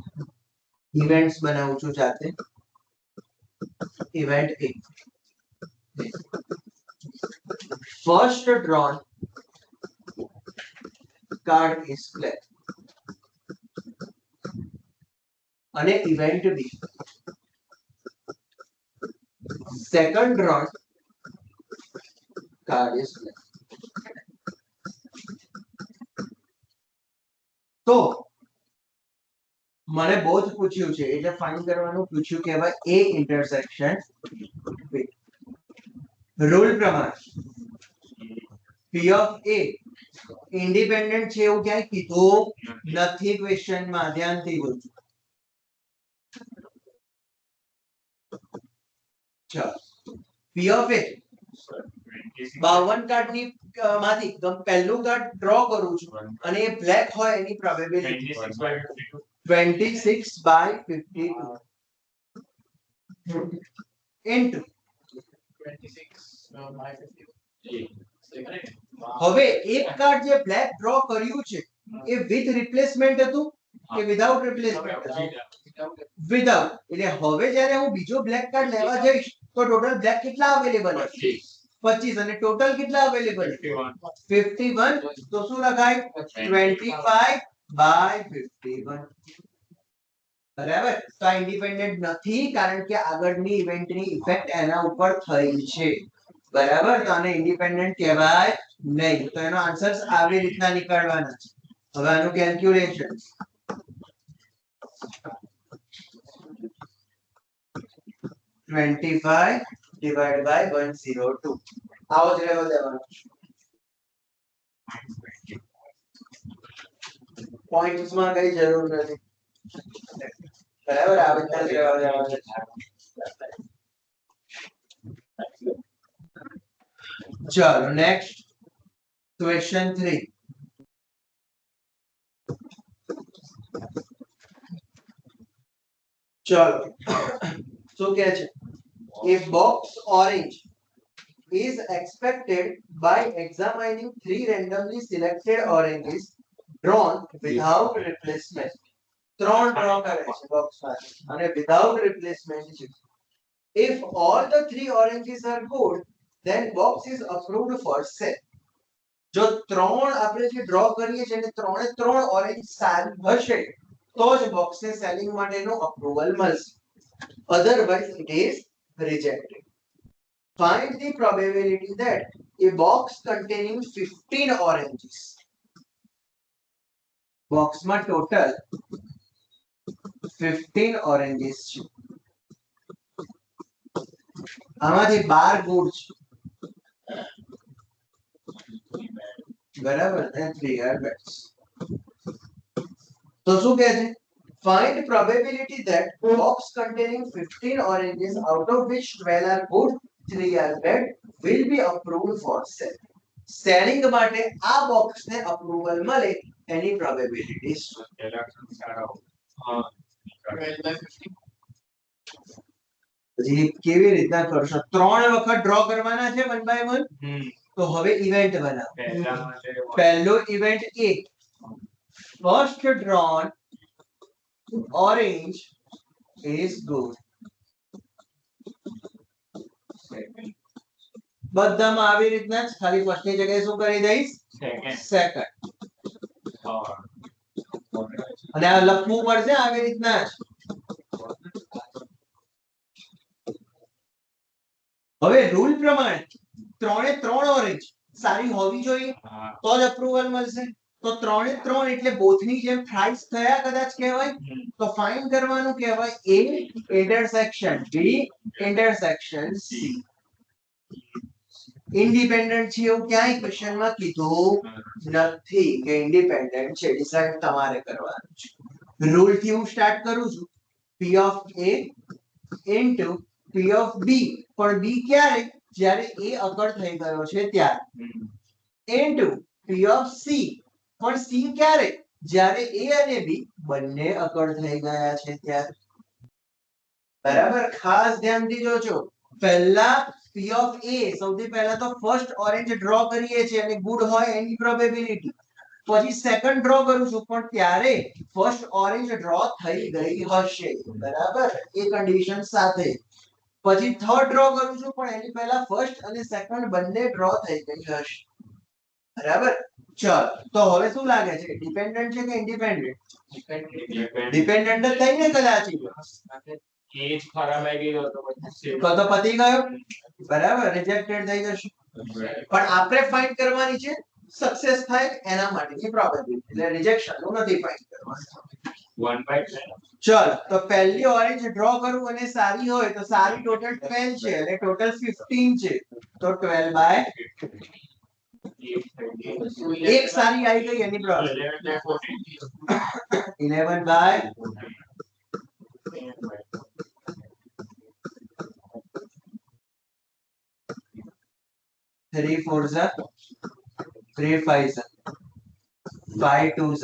ઇવેન્ટ્સ બનાવું છું જાતે. Event 1, first drawn card is black. અને event B, second drawn card is black. તો મને બોથ પૂછ્યું છે એટલે ફાઇન્ડ કરવાનું પૂછ્યું કે હવે એ ઇન્ટરસેક્શન રૂલ પ્રમાણે પી ઓફ એ ઇન્ડિપેન્ડન્ટ છે એવું ક્યાંય કીધું નથી ક્વેશ્ચનમાં. ધ્યાનથી જોજો. ચાલો, પી ઓફ એ 52 કાર્ડ ની માંથી પહેલું કાર્ડ ડ્રો કરું છું અને એ બ્લેક હોય એની probability 26 by 52. 26 by 52 into 26 by 50. હવે એક કાર્ડ જે બ્લેક ડ્રો કર્યું છે એ વિથ રિપ્લેસમેન્ટ હતું કે વિધાઉટ રિપ્લેસમેન્ટ હતું? વિધાઉટ. એટલે હવે જ્યારે હું બીજો બ્લેક કાર્ડ લેવા જઈશ તો ટોટલ બ્લેક કેટલા અવેલેબલ હશે? 25. અને ટોટલ કેટલા અવેલેબલ? 51. તો શું લખાય? 25 by 51. બરાબર. તો આ ઇન્ડિપેન્ડન્ટ નથી કારણ કે આગળની ઇવેન્ટની ઇફેક્ટ એના ઉપર થઈ છે. બરાબર. તો આને ઇન્ડિપેન્ડન્ટ કહેવાય નહીં. તો એનો આન્સર આવી રીતના નીકળવાના છે. હવે આનું કેલ્ક્યુલેશન, $25 divided by 102. આવો જ રહેવા દેવાનો. પોઈન્ટ્સ માં કઈ જરૂર નથી. બરાબર, આ બધા જ રહેવા દેવાના છે. ચાલો નેક્સ્ટ ક્વેશ્ચન 3. ચાલો શું કહે છે? A box orange is expected by examining 3 randomly selected oranges drawn without replacement. 3 draw કરે છે બોક્સમાં અને without replacement છે. If all the 3 oranges are good, then box is approved for sale. જો 3 આપણે જે ડ્રો કરીએ છીએ અને 3 ઓરેન્જ સારી હશે તો જ બોક્સને સેલિંગ માટેનો અપ્રુવલ મળશે. Otherwise it is rejected. Find the probability that a box containing 15 oranges, બોક્સમાં ટોટલ 15 oranges છે, આમાંથી 12 ગુડ છે. બરાબર, and 3 are bad. તો શું કહે છે? Find probability that box containing 15 oranges out of which 12 are good, 3 are bad will be approved for sale. Selling માટે આ બોક્સને અપ્રુવલ મળે એની પ્રોબેબિલિટી શું? પહેલા અક્ષર સારા હોય. હા. 12 by 50. પછી કેવી રીતના કરશો? 3 વખત ડ્રો કરવાના છે 1 by 1. તો હવે ઇવેન્ટ બનાવો. પહેલા માટે પહેલો event A, first drawn orange is good. second બધામાં આવી રીતના જ, ખાલી ફર્સ્ટ ની જગ્યાએ શું કરી દઈશ? Second second. અને આ લખવું પડશે આવી રીતના જ. હવે રૂલ પ્રમાણે 3 એ 3 ઓરેન્જ સારી હોવી જોઈએ તો જ અપ્રુવલ મળશે. તો 3 એ 3 એટલે બોથની જેમ થ્રાઇસ થયા કદાચ કહેવાય. તો ફાઇન્ડ કરવાનું કહેવાય A intersection B intersection C. Independent છે એવું ક્યાંય ક્વેશ્ચનમાં કીધું નથી કે ઇન્ડિપેન્ડન્ટ છે. ડિસાઇડ તમારે કરવાનું છે. રૂલ થી હું સ્ટાર્ટ કરું છું. P of A into P of B. પણ B ક્યારે? જ્યારે A અકળ થઈ ગયો છે ત્યારે. into P of C. પણ C ક્યારે? જ્યારે A અને B બંને અકળ થઈ ગયા છે ત્યારે. બરાબર, ખાસ ધ્યાનથી જોજો. પહેલા P of A, સૌથી પહેલા તો ફર્સ્ટ ઓરેન્જ ડ્રો કરીએ છીએ અને ગુડ હોય એની પ્રોબેબિલિટી. પછી સેકન્ડ ડ્રો કરું છું પણ ત્યારે ફર્સ્ટ ઓરેન્જ ડ્રો થઈ ગઈ હશે. બરાબર, એ કન્ડિશન સાથે. પછી થર્ડ ડ્રો કરું છું પણ એની પહેલા ફર્સ્ટ અને સેકન્ડ બંને ડ્રો થઈ ગઈ હશે. બરાબર, ચલ તો હવે શું લાગે છે? ડિપેન્ડન્ટ છે કે ઇન્ડિપેન્ડન્ટ? ડિપેન્ડન્ટ જ થઈને કદાચ એ જ ખરાબ આવી ગયો તો પછી તો પતી ગયો. બરાબર, રિજેક્ટેડ થઈ જશે. પણ આપણે ફાઇન્ડ કરવાની છે સક્સેસ થાય એના માટેની પ્રોબેબિલિટી. એટલે રિજેક્શન નું નથી ફાઇન્ડ કરવાનું. 1/10. ચલ તો પહેલી ઓરેન્જ ડ્રો કરું અને સારી હોય તો સારી ટોટલ 12 છે અને ટોટલ 15 છે. તો 12 બાય એક સારી આવી ગઈ એની probability 11 by 3 4s 3 5s 5 2s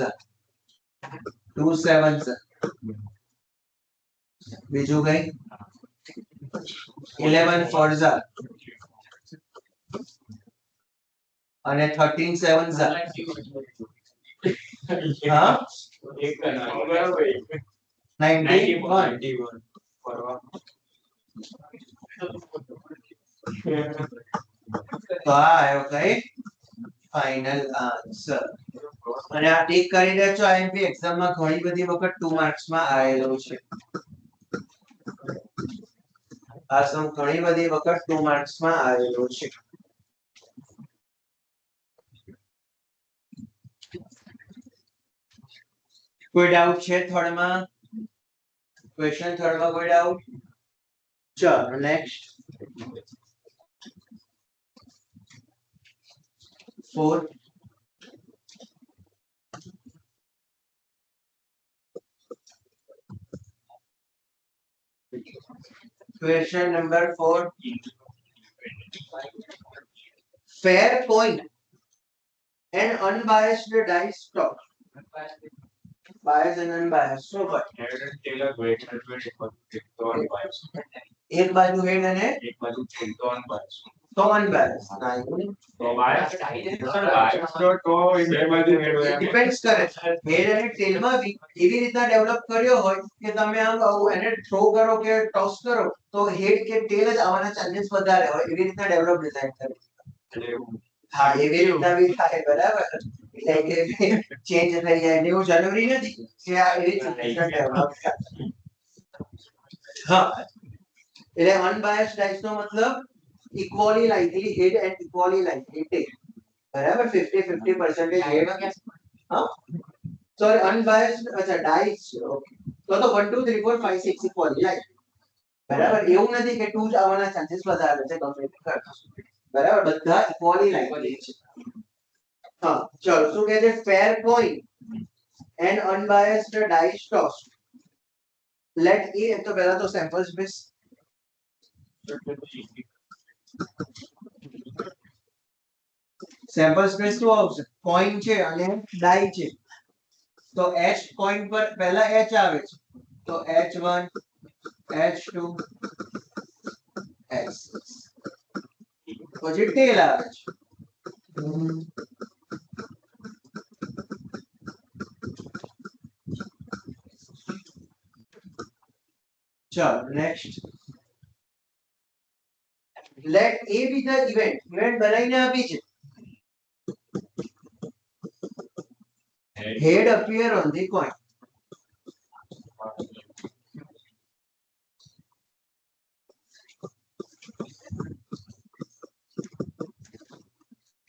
2 7s. બીજું કઈ? 11 4s અને 13 7s. હા, એક બરાબર 91. ફરવા તો આ આવ્યો કઈ ફાઇનલ આન્સર. અને આ ટીક કરી દેજો. આઈએમપી એક્ઝામ માં ઘણી બધી વખત 2 માર્ક્સ માં આવેલો છે. આ સમ ઘણી બધી વખત 2 માર્ક્સ માં આવેલો છે. કોઈ ડાઉટ છે થર્ડ માં? ક્વેશ્ચન થર્ડ માં કોઈ ડાઉટ? ચલો next 4. Question number 4. Fair point and unbiased dice stock. Biased and unbiased. શું હોય? ટેલર વેટ તો અનબાયસ એક બાજુ હેડ અને એક બાજુ તો અનબાયસ તો unbiased. ના એવું નહીં. તો બાયસ તો બે બાજુ હેડ હોય ડિપેન્ડ્સ કરે છે. હેડ અને ટેલમાં બી એવી રીતના ડેવલપ કર્યો હોય કે તમે આમ એને થ્રો કરો કે ટોસ કરો તો હેડ કે ટેલ જ આવવાના ચાન્સીસ વધારે હોય. એવી રીતના ડેવલપ ડિઝાઇન કરી. એટલે એવું હા, એવી રીતના બી થાય. બરાબર, એટલે કે ચેન્જ થઈ જાય એટલે એવું જરૂરી નથી કે આ એવી સિચ્યુએશન ડેવલપ થાય. હા, એટલે અનબાયસ્ડ ડાઇસ નો મતલબ equally likely head and equally likely tail. બરાબર, 50-50% હેડ. હા, સોરી અનબાયસ્ડ. અચ્છા ડાઇસ છે. ઓકે, તો 1 2 3 4 5 6 ઇક્વલી લાઇકલી. બરાબર, એવું નથી કે 2 જ આવવાના ચાન્સીસ વધારે છે ગમે તે કરતા. બરાબર, બધા ઇક્વલી લાઇકલી છે. હા, ચલો શું કહે છે? Fair point and unbiased dice toss. Let A તો પહેલા તો સેમ્પલ સ્પેસ. સેમ્પલ સ્પેસ શું આવશે? કોઈન છે અને ડાઈ છે. તો h કોઈન પર પહેલા h આવે છે. તો h1 h2 h6 પછી ટેલ આવે છે. ચલો next let A be the event બનાવીને આપી છે head appear on the coin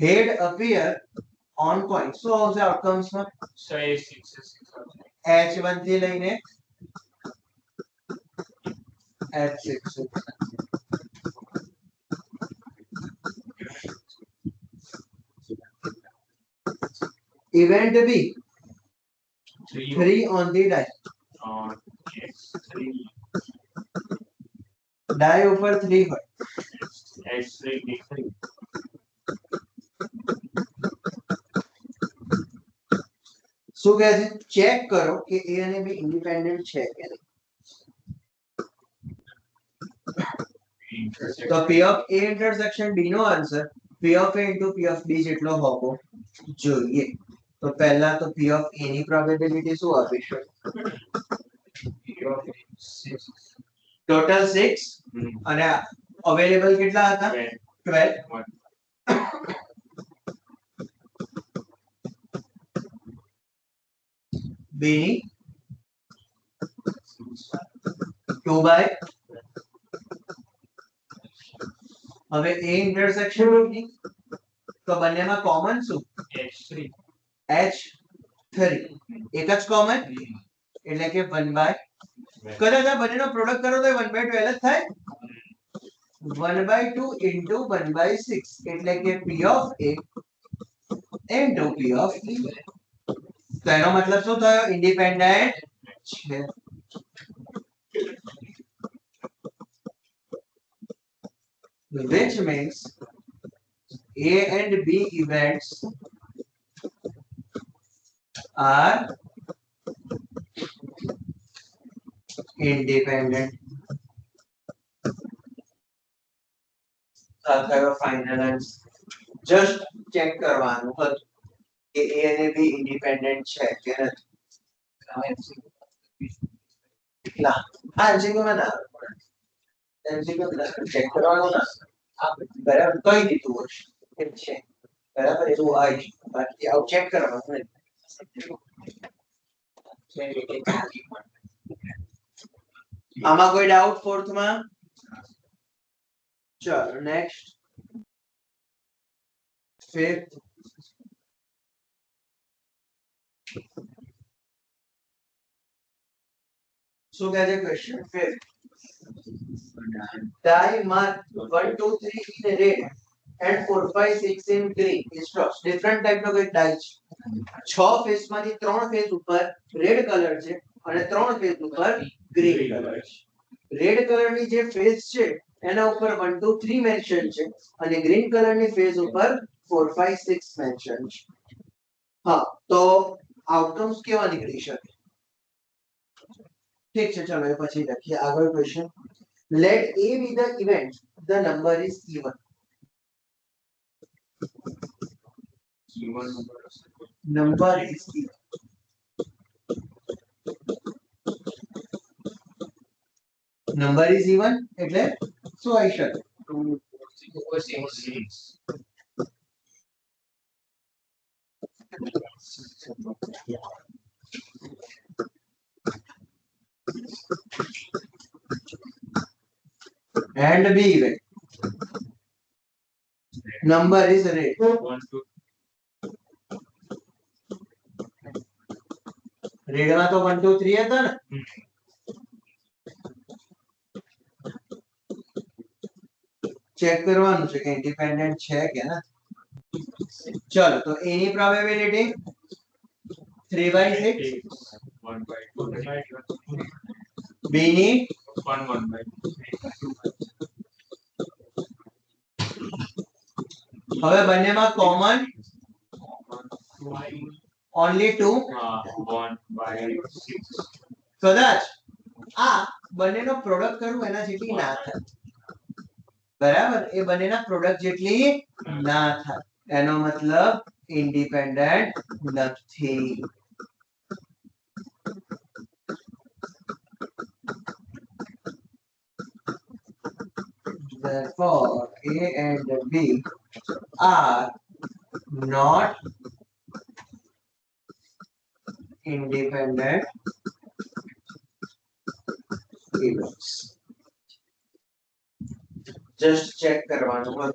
head appear on coin શું આવશે આઉટકમ્સ માં So એ 6 h1 થી લઈને h6 event b 3 on the die on x3 die ઉપર 3 હોય x3 d3 શું કહે છે ચેક કરો કે a અને b ઇન્ડિપેન્ડન્ટ છે કે નહીં તો p of a intersection b નો answer p of a into p of b જેટલો હોવો જોઈએ તો પહેલા તો p of a ની પ્રોબેબિલિટી શું આપીશું ટોટલ 6 અને અવેલેબલ કેટલા હતા 12 b ની 2 બાય હવે a ઇન્ટરસેક્શન ની તો બંનેમાં કોમન શું h3 h3 એક જ કોમન એટલે કે 1 બાય કદાચ આ બંનેનો પ્રોડક્ટ કરો તો 1 બાય 12 જ થાય 1 બાય 2 into 1 બાય 6 એટલે કે p of a into p of b તો એનો મતલબ શું થયો ઇન્ડિપેન્ડન્ટ છે which means a and b events are independent આ થયો ફાઇનલ આન્સર જસ્ટ ચેક કરવાનું હતું કે a અને b ઇન્ડિપેન્ડન્ટ છે કે નથી ના આ એમસીક્યુ માં ના એમસીક્યુ ચેક કરવાનું ના બરાબર કઈ દીધું હશે એમ છે બરાબર એવું આવી છે બાકી આવું ચેક કરવાનું નહીં આમાં કોઈ ડાઉટ ફોર્થ માં ચલો નેક્સ્ટ ફિફ્થ શું કહે છે question fifth die mark 1 2 3 in red and 4 5 6 in green is cross different type નો કોઈ die છે 6 ફેસ માંથી 3 ફેસ ઉપર રેડ કલર છે અને 3 ફેસ ઉપર ગ્રીન કલર છે રેડ કલર ની જે ફેસ છે એના ઉપર 1 2 3 મેન્શન છે અને ગ્રીન કલર ની ફેસ ઉપર 4 5 6 મેન્શન છે હા તો આઉટકમ્સ કેવા નીકળી શકે ઠીક છે ચલો એ પછી લખીએ આગળ question let a be the event the number is even number is even number is even એટલે શું આવી શકે and b event number is red 1 2 red માં તો 1 2 3 હતા ને ચેક કરવાનું છે કે ઇન્ડિપેન્ડન્ટ છે કે ના ચલો તો a ની પ્રોબેબિલિટી 3/6 b ની 1/2 હવે બંનેમાં કોમન only 2 1/6 કદાચ આ બંનેનો પ્રોડક્ટ કરું એના જેટલી ના થાય બરાબર એ બંનેના પ્રોડક્ટ જેટલી ના થાય એનો મતલબ ઇન્ડિપેન્ડન્ટ નથી therefore A and B are not independent events. Just check કરવાનું હોય.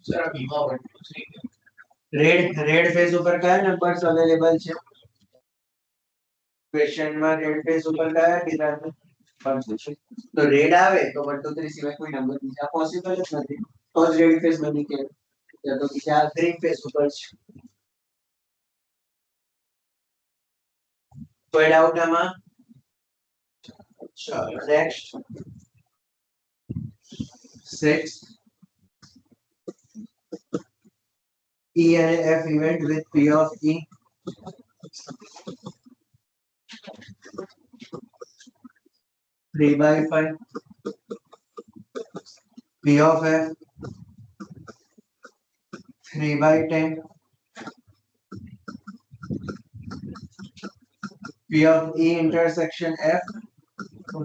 સર આ બીમાં 1 2 3 રેડ ફેઝ ઉપર કયા નંબર્સ અવેલેબલ છે? ક્વેશ્ચન માં રેડ ફેઝ ઉપર કયા કીધા છે? 1 2 3. તો રેડ આવે તો 1 2 3 સિવાય કોઈ નંબર બીજા પોસિબલ જ નથી. તો જ રેડ ફેઝ બની કે યા તો બીજા ગ્રીન ફેઝ ઉપર છે. કોઈ ડાઉટ આમાં? ચલો next 6 E and F event with P of E 3/5 P of F 3/10 P of E intersection F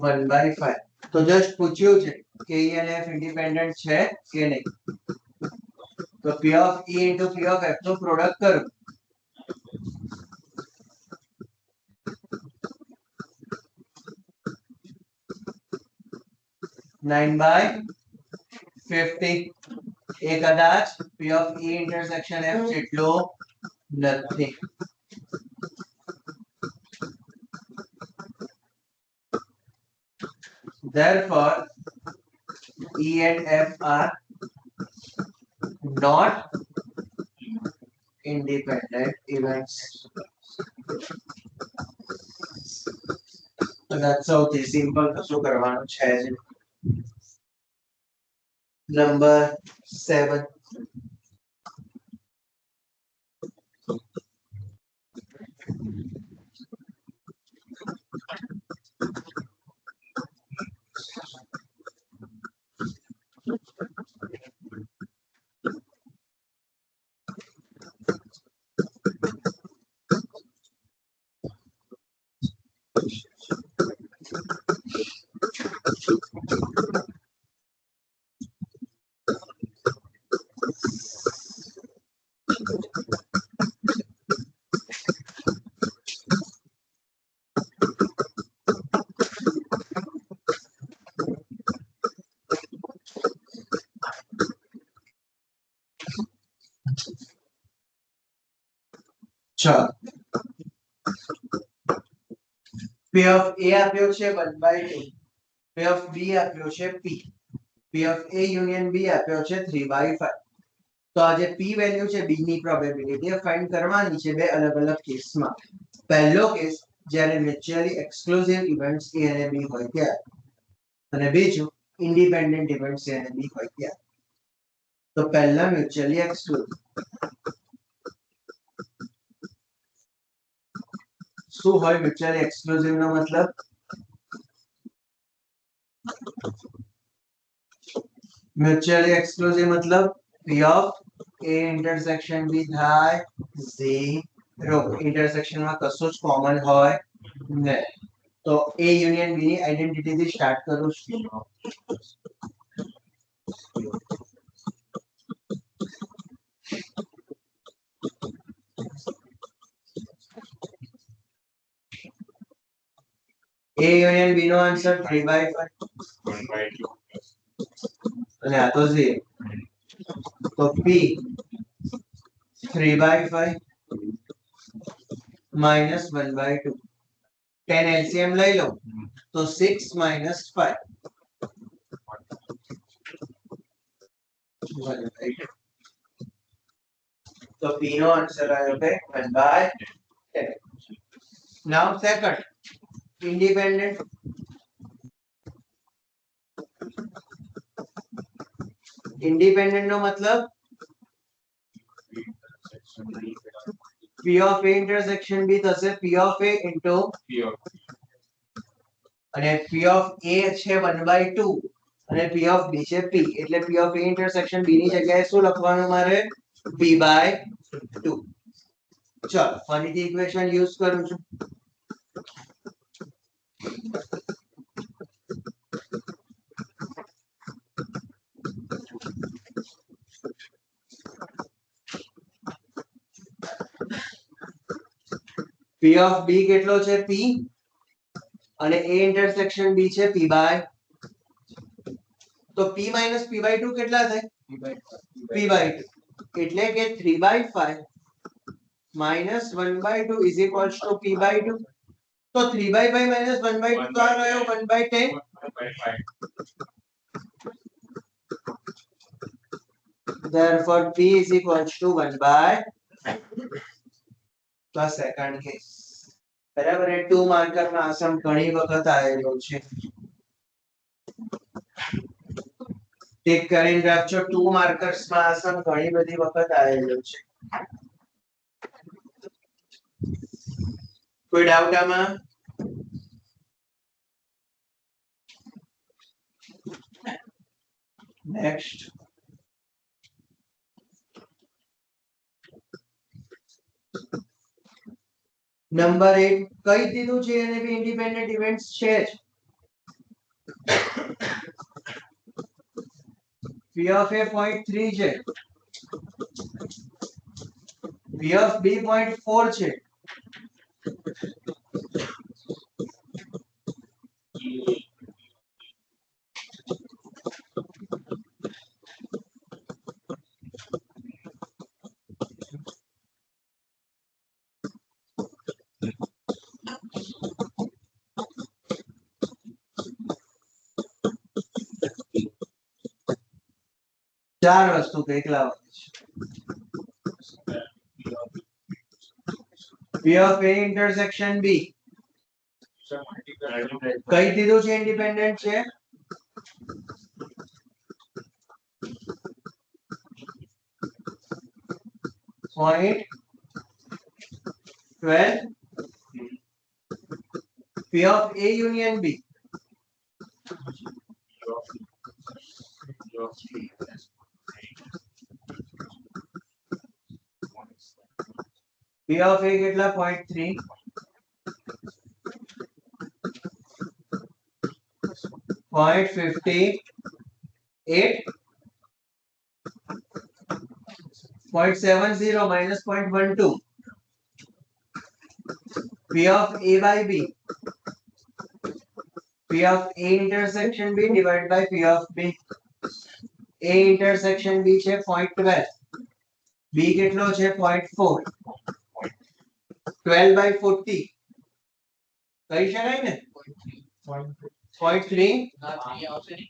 1/5. તો જસ્ટ પૂછ્યું છે કે E અને F ઇન્ડિપેન્ડન્ટ છે કે નહીં. તો P of E into P of F નું પ્રોડક્ટ કરું. Nine by 50 એ કદાચ P of E intersection F જેટલો નથી. Therefore, E and F are not independent events. That's સૌથી સિમ્પલ કશું કરવાનું છે જ. નંબર 7 ચાલો P of A આપ્યો છે 1/2 P of B આપ્યો છે P P of A union B આપ્યો છે 3/5. તો આ જે P વેલ્યુ છે B ની પ્રોબેબિલિટી ફાઇન્ડ કરવાની છે બે અલગ અલગ કેસમાં. પહેલો કેસ જ્યારે મ્યુચ્યુઅલી એક્સક્લુઝિવ ઇવેન્ટ્સ A અને B હોય ત્યારે અને બીજું ઇન્ડિપેન્ડન્ટ ઇવેન્ટ્સ A અને B હોય ત્યારે. તો પહેલા મ્યુચ્યુઅલી એક્સક્લુઝિવ શું હોય? મ્યુચ્યુઅલી એક્સક્લુઝિવ નો મતલબ મ્યુચ્યુઅલી એક્સક્લુઝિવ મતલબ P of A intersection B થાય 0. ઇન્ટરસેક્શન માં કશું જ કોમન હોય નહીં. તો A યુનિયન B ની આઈડેન્ટિટી થી સ્ટાર્ટ કરું છું. A યુનિયન B નો આન્સર 3/5 1/2 અને આ તો 0. તો P 3/5 minus 1/2. 10 LCM લઈ લો તો 6 minus 5 1/2. તો P નો આન્સર આવ્યો કે 1/10. Now second independent નો મતલબ P of A intersection B થશે P of A into અને P of A છે 1/2 અને P of B છે P એટલે P of A intersection B ની જગ્યાએ શું લખવાનું મારે? P/2. ચલો ફરીથી ઇક્વેશન યુઝ કરું છું. P of B કેટલો છે P અને A ઇન્ટરસેક્શન B છે P by તો P minus P by 2 કેટલા થાય P by 2 એટલે કે 3 by 5 minus 1 by 2 is equals to P by 2 તો 3 by 5 minus 1 by 2 તો આ ગયો 1 by 10 therefore P is equals to 1 by the second case બરાબર એ 2 માર્કર માં આ સમ ઘણી વખત આવેલો છે ટિક કરીને રાખજો 2 માર્કર્સ માં આ સમ ઘણી બધી વખત આવેલો છે કોઈ ડાઉટ આમાં નેક્સ્ટ નંબર 8 કઈ દીધું છે એને બી ઇન્ડિપેન્ડન્ટ ઇવેન્ટ્સ છે જ P of A 0.3 છે P of B 0.4 છે ચાર વસ્તુ કઈક લાવવાની છે P of A intersection B કઈ દીધું છે ઇન્ડિપેન્ડન્ટ છે point 12 P of A union B P of A કેટલા 0.3 0.58 0.70 minus 0.12 P of A by B P of A intersection B divided by P of B A intersection B છે 0.12 B કેટલો છે 0.4 12 by 40 કહી શકાય ને 0.3 ના 3 આવશે ને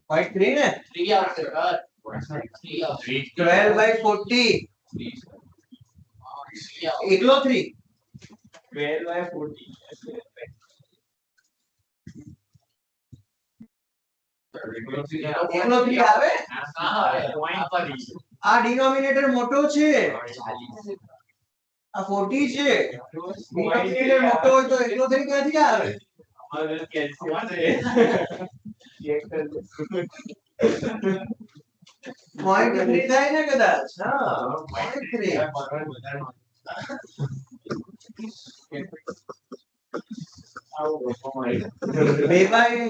0.3 ને 3 આવશે સર 3 આવશે 12 by 40 એકલો 3 12 by 40 એકલો 3 આવે આ ડિનોમિનેટર મોટો છે આ 40 છે ડિનોમિનેટર મોટો હોય તો એકલો 3 ક્યાંથી આવે પોઈન્ટ 3 થાય ને કદાચ હા પોઈન્ટ 3 બે બાય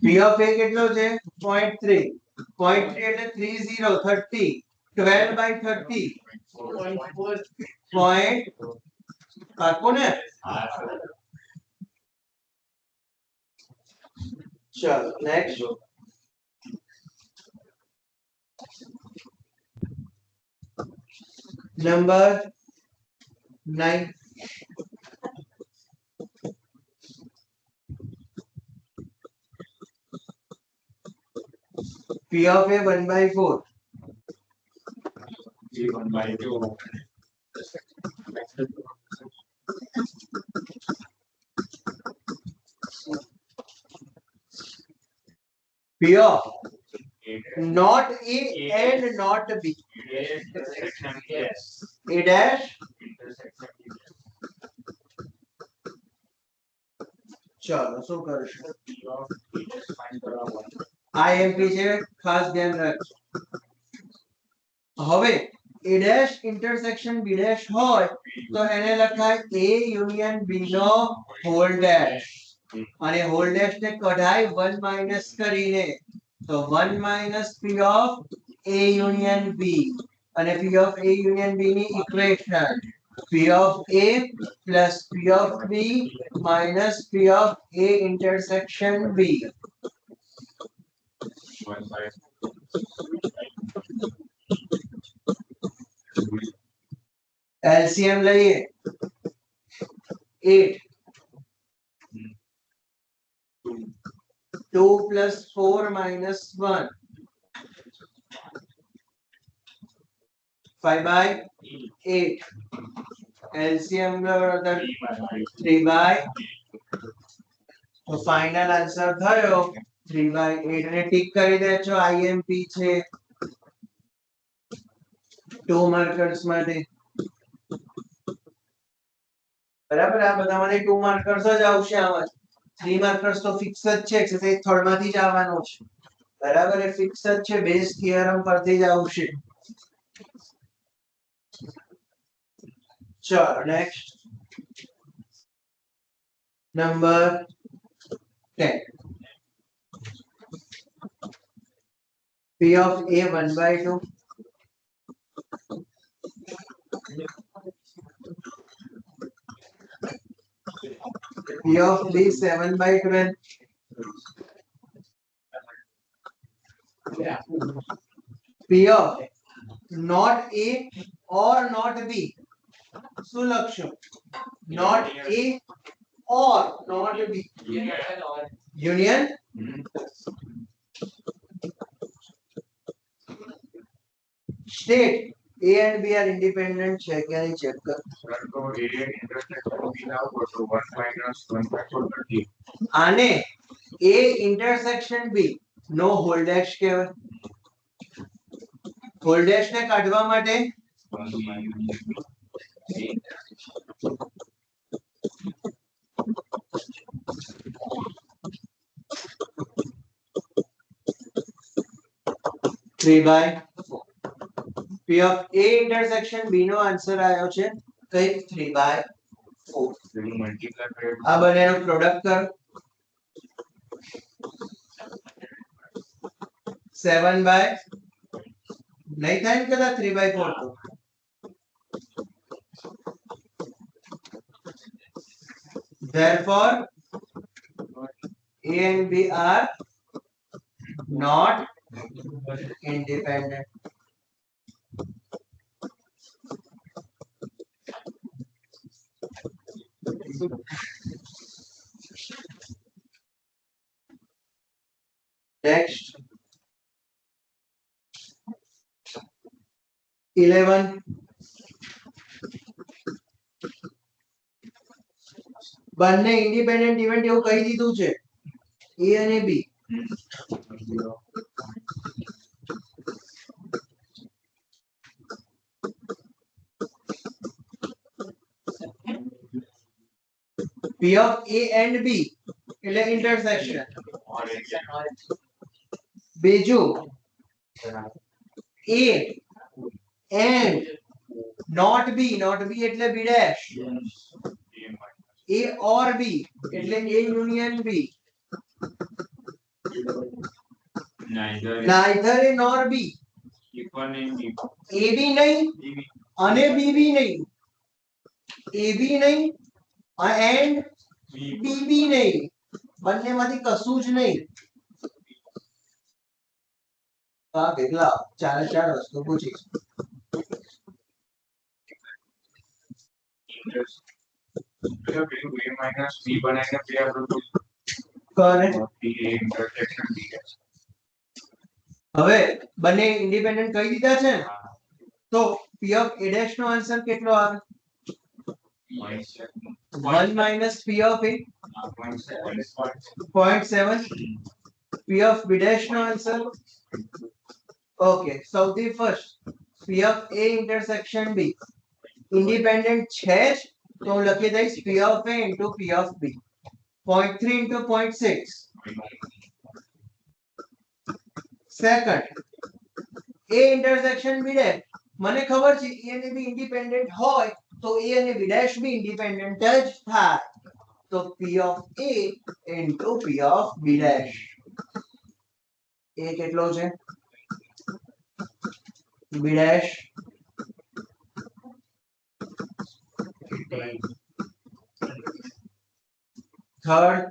P of A કેટલો છે 0.3 0.3 એટલે 30 30 12 by 30 point પાકો ને ચલો next number 9 P of A 1 by 4 1 by 2 P of not A and not B intersection yes A dash intersection ચલો શું કરશું find કરવા IMP છે ખાસ ધ્યાન રાખજો હવે A dash intersection B dash હોય તો એને લખાય A union B નો whole dash અને whole dash ને કઢાય 1 માઈનસ કરીને તો 1 minus p of a union b અને p of a union b ની equation p of a plus p of b minus p of a intersection b. LCM લઈએ 8 2 plus 4 minus 1 5 by 8 LCM 3 by તો final answer થયો 3 by 8 ને tick કરી દેજો IMP છે 2 markers માટે બરાબર આ બધામાંથી 2 માર્કર્સ જ આવશે આમાં 3 માર્કર્સ તો ફિક્સ જ છે એક્સરસાઇઝ 3 માંથી જ આવવાનો છે બરાબર એ ફિક્સ જ છે બેઝ થિયરમ પરથી જ આવશે ચલો next number 10 p of a 1 by 2 p of b 7 by 12 p of not a or not b શું લખશો not a or not b union state a and b are independent છે કે નહીં check કર આને a intersection b નો whole dash કહેવાય whole dash ને કાઢવા માટે three by p of a intersection b નો આન્સર આવ્યો છે કઈ 3 by 4 આ બંનેનો પ્રોડક્ટ કરો 7 by नहीं था इनके साथ 3 by 4 तो therefore a and b are not independent next 11 બંને ઇન્ડિપેન્ડન્ટ ઇવેન્ટ એવું કહી દીધું છે a અને b p of a and b એટલે ઇન્ટરસેક્શન બીજું a and not b એટલે b dash a or b એટલે a union b neither a nor b a b નહીં અને b b નહીં a b નહીં and b b નહીં બંનેમાંથી કશું જ નહીં હા કેટલા ચાર વસ્તુ પૂછી હવે બંને ઇન્ડિપેન્ડન્ટ કહી દીધા છે ને તો p of a dash નો આન્સર કેટલો આવે 1 minus p of a 0.7 p of b dash નો આન્સર ઓકે સૌથી first p of a intersection b independent છે જ તો હું લખી દઈશ p of a into p of b 0.3 into 0.6 second a intersection b dash મને ખબર છે a અને b ઇન્ડિપેન્ડન્ટ હોય તો a અને b dash બી ઇન્ડિપેન્ડન્ટ જ થાય તો p of a into p of b dash એ કેટલો છે B dash third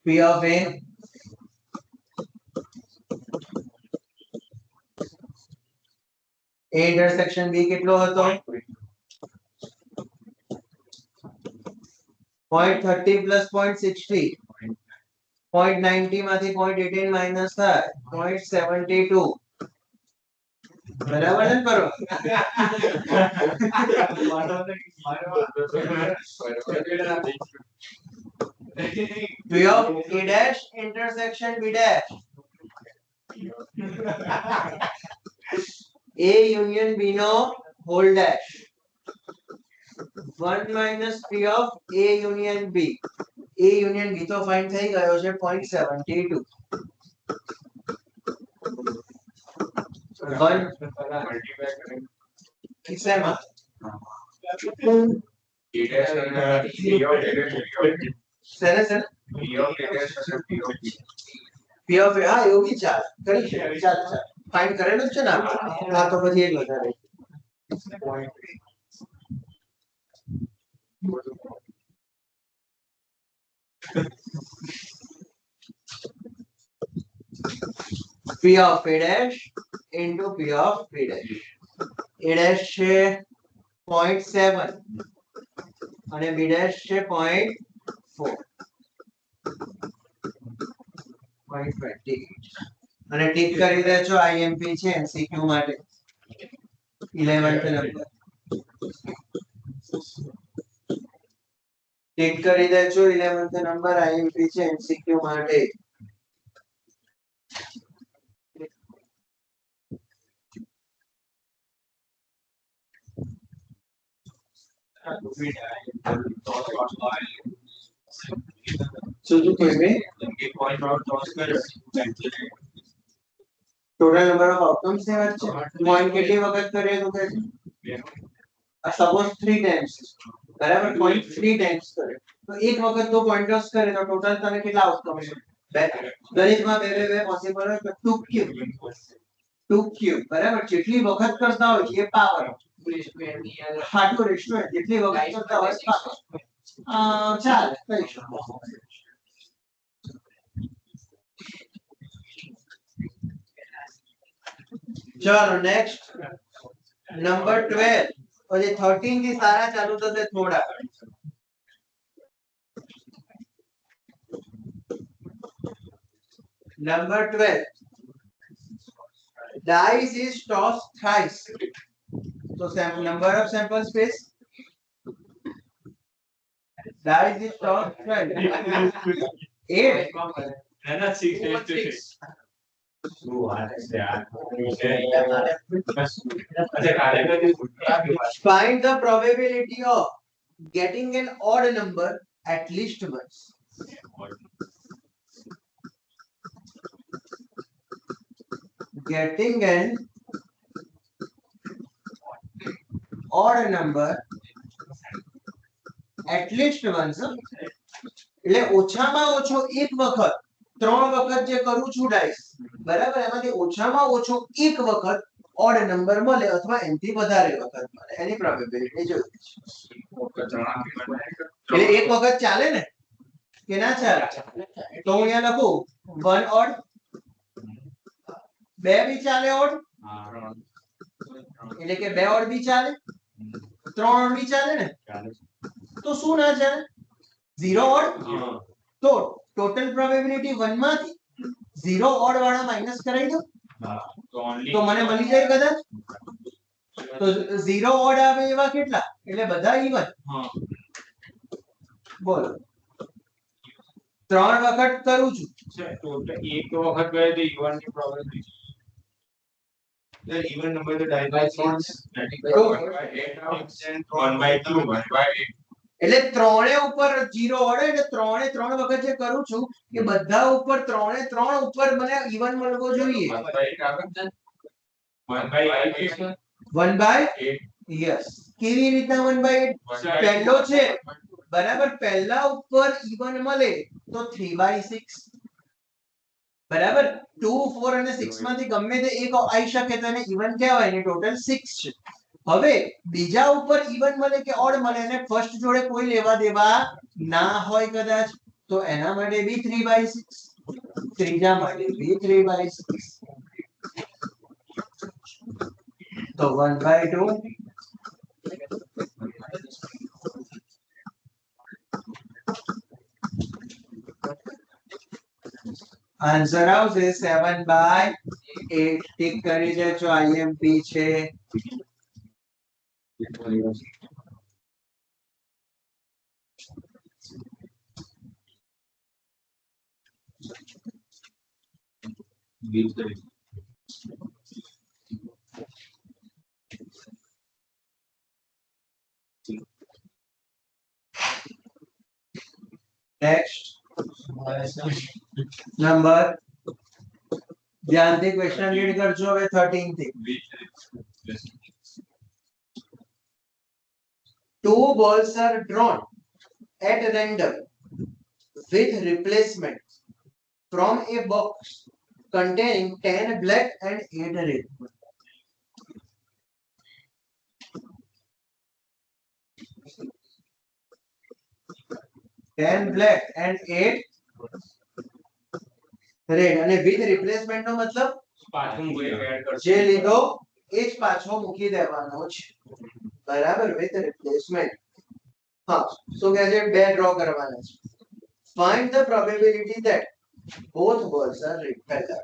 P of A intersection B કેટલો હતો 0.30 plus 0.60 0.90 માંથી 0.18 માઈનસ થાય 0.72 બરાબર ને કરો P of A dash intersection B dash A union B નો whole dash 1 minus P of A union B A union B તો find થઈ ગયો છે 0.72 કિસ્સામાં સરે સર P of A હા એવું બી ચાલ કરી છે ચાલ ચાલ ફાઇન્ડ કરેલું જ છે ને આપણે હા તો પછી એક વધારે P of A dash into P of B dash A dash છે 0.7 અને B dash છે 0.4 0.28 અને ટીક કરી દેજો IMP છે MCQ માટે 11th નંબર ટીક કરી દેજો 11th નંબર IMP છે MCQ માટે શું કોઈ બે ટોટલ નંબર ઓફ આઉટકમ્સ ની વાત છે પોઈન્ટ કેટલી વખત કરીએ તો કે સપોઝ 3 ટાઈમ્સ બરાબર પોઈન્ટ 3 ટાઈમ્સ કરે તો એક વખત તો પોઈન્ટ ટોસ કરે તો ટોટલ તને કેટલા આઉટકમ છે બે ગણિતમાં બે બે બે પોસિબલ હોય તો 2 ક્યુબ બરાબર જેટલી વખત કરતા હોય એ પાવર હાટુ રેશિયો જેટલી વખત કરતા હોય પાવર ચાલ કહી શકો ચલો નેક્સ્ટ નંબર 12 પછી 13 થી સારા ચાલુ થશે થોડા number 12 dice is tossed thrice so number of sample space dice is tossed thrice 8 find the probability of getting an odd number at least once getting an odd number at least once એટલે ઓછામાં ઓછો એક વખત ત્રણ વખત જે કરું છું ડાઈસ બરાબર એમાંથી ઓછામાં ઓછો એક વખત ઓડ નંબર મળે અથવા એનાથી વધારે વખત મળે એની પ્રોબેબિલિટી જોઈએ છે એટલે એક વખત ચાલે ને કે ના ચાલે તો હું અહીંયા લખું 1 ઓડ બે બી ચાલે ઓડ એટલે કે બે ઓડ બી ચાલે ત્રણ ઓડ બી ચાલે ને તો શું ના ચાલે 0 ઓડ તો ટોટલ પ્રોબેબિલિટી 1 માંથી 0 ઓડ વાળા માઈનસ કરાવી દો તો મને મળી જાય કદાચ તો 0 ઓડ આવે એવા કેટલા એટલે બધા ઈવન બોલો ત્રણ વખત કરું છું ટોટલ એક વખત ગયે તો ઈવન ની probability even number the dice by 1/2 એટલે ત્રણે ઉપર 0 ઓડ એટલે ત્રણે ત્રણ વખત જે કરું છું કે બધા ઉપર ત્રણે ત્રણ ઉપર મને ઈવન મળવો જોઈએ 1/8 યસ કેવી રીતના 1/8 પહેલો છે બરાબર પહેલા ઉપર even મળે તો 3/6 બરાબર 2 4 અને 6 માંથી ગમે તે એક આવી શકે તો એને even કહેવાય ને ટોટલ 6 છે હવે બીજા ઉપર even મળે કે ઓડ મળે અને ફર્સ્ટ જોડે કોઈ લેવા દેવા ના હોય કદાચ તો એના માટે બી 3/6 ત્રીજા માટે બી 3/6 તો 1/2 આન્સર આવશે 7/8 ટીક કરી દેજો આઈએમપી છે નેક્સ્ટ નંબર ધ્યાનથી ક્વેશ્ચન રીડ કરજો હવે 13 થી two balls are drawn at random with replacement from a box containing 10 black and 8 red. Ten black and 8 red અને with replacement નો મતલબ પાછું કોઈ એડ કરશે જે લીધો એ જ પાછો મૂકી દેવાનો છે બરાબર with replacement હા શું કહે છે બે ડ્રો કરવાના છે find the probability that both balls are red પહેલા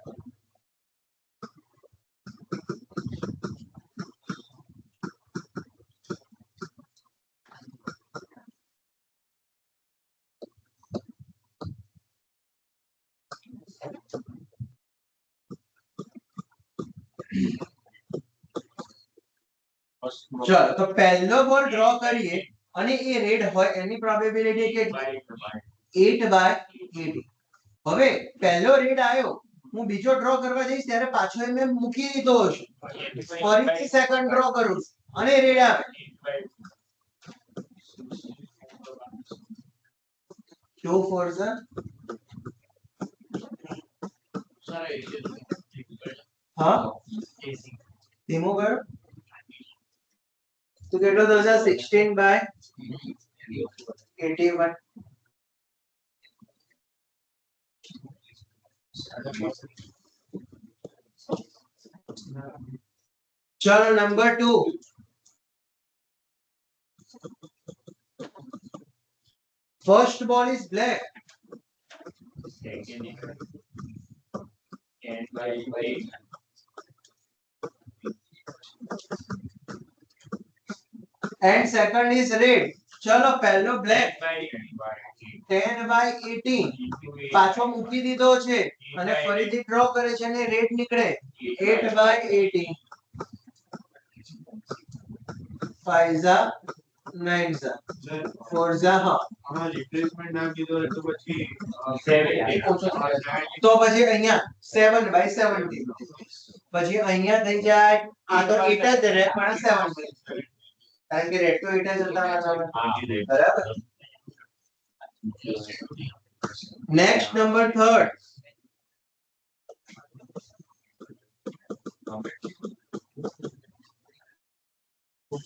ચલો તો પહેલો બોલ ડ્રો કરીએ અને એ રેડ હોય એની પ્રોબેબિલિટી કેટલી 8/80 હવે પહેલો રેડ આવ્યો હું બીજો ડ્રો કરવા જઈશ ત્યારે પાછો એ મેં મૂકી દીધો હશે ફરીથી સેકન્ડ ડ્રો કરું છું અને રેડ આવે 2 4 સર એ હા ધીમો કરો તો કેટલો થશે 16/81 ચલો number 2 first ball is black and second is red ચલો પહેલો black 10/18 પાછો મૂકી દીધો છે અને ફરીથી ડ્રો કરે છે અને રેડ નીકળે 8/18 5 9 4 હા આમાં રિપ્લેસમેન્ટ ના કીધો એટલે પછી તો પછી અહીંયા 7/17 પછી અહીંયા થઈ જાય આ તો 8 જ રહે પણ 7 કારણ કે રેડ તો 8 જ હતા બરાબર next number 3rd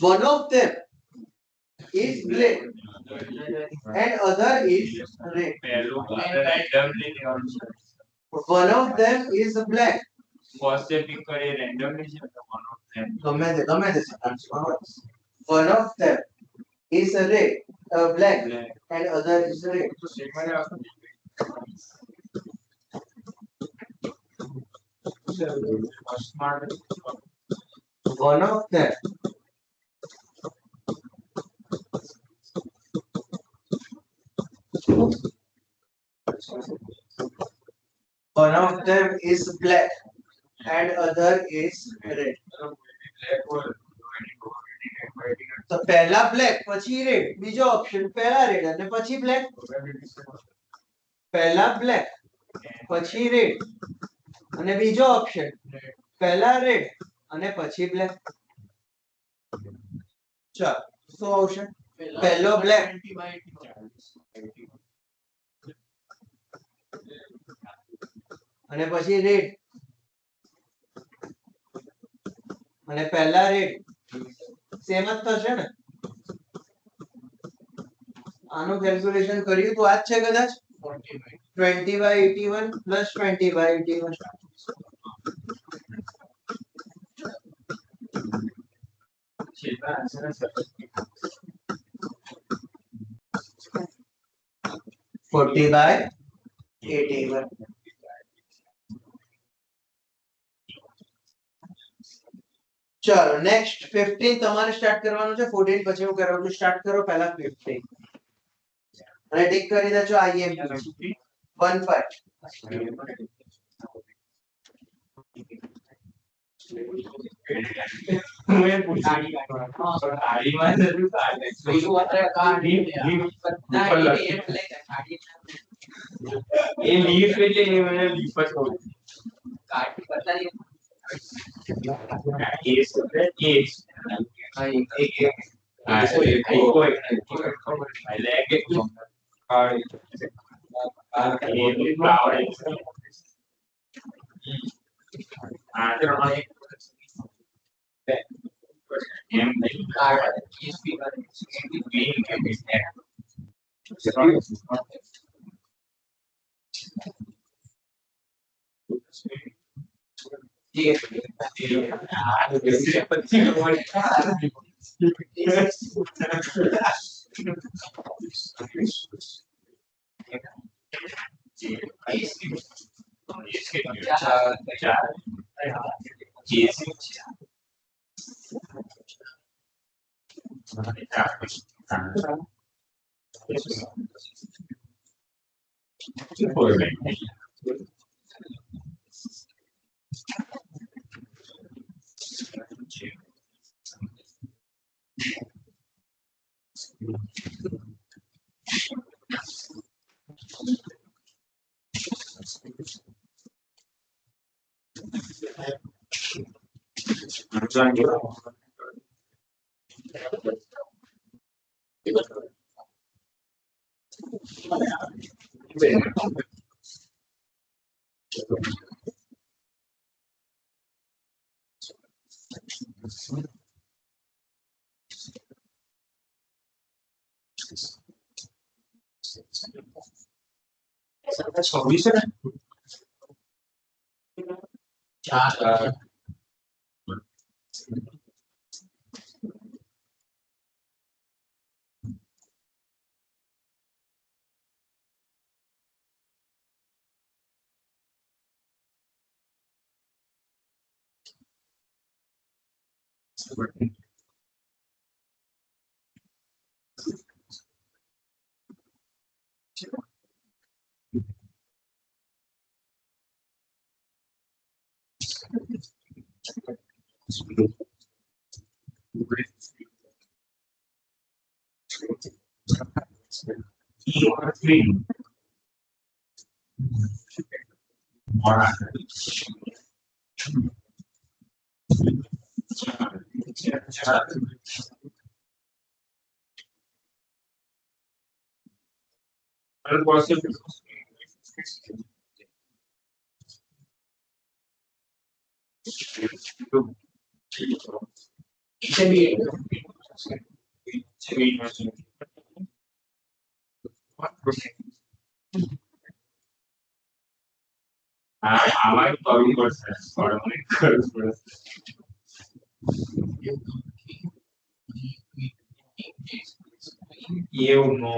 one of them is black and other is red one of them is black first જે પિક કરીએ રેન્ડમલી છે તો વન ઓફ ધેમ ગમે તે one of them is red black and other is red one of them one of them is black and other is red તો પહેલા black પછી red બીજો ઓપ્શન પહેલા રેડ અને પછી બ્લેક પહેલા બ્લેક પછી રેડ અને બીજો ઓપ્શન પહેલા રેડ અને પછી બ્લેક ચાલો શું આવશે પહેલો black. 20/80. અને પછી રેડ અને પહેલા રેડ સેમ જ થશે ને આનું કેલ્ક્યુલેશન કર્યું તો આ જ છે કદાચ 20/81 પ્લસ 20/81 40/81 ચાલો નેક્સ્ટ 15 તમારે સ્ટાર્ટ કરવાનું છે 14 પછી હું કરાવું છું સ્ટાર્ટ કરો પહેલા 15 અને ટિક કરી દેજો IM 15 બીજું અત્યારે કાઢી દે. ના, એ એટલે કાઢી એ લીફ એટલે એ મને લીફ જ કહું કાઢી બતાવી. એસ એટલે એસ હા, આમાં કરવું પડશે કરવું પડશે એવું નો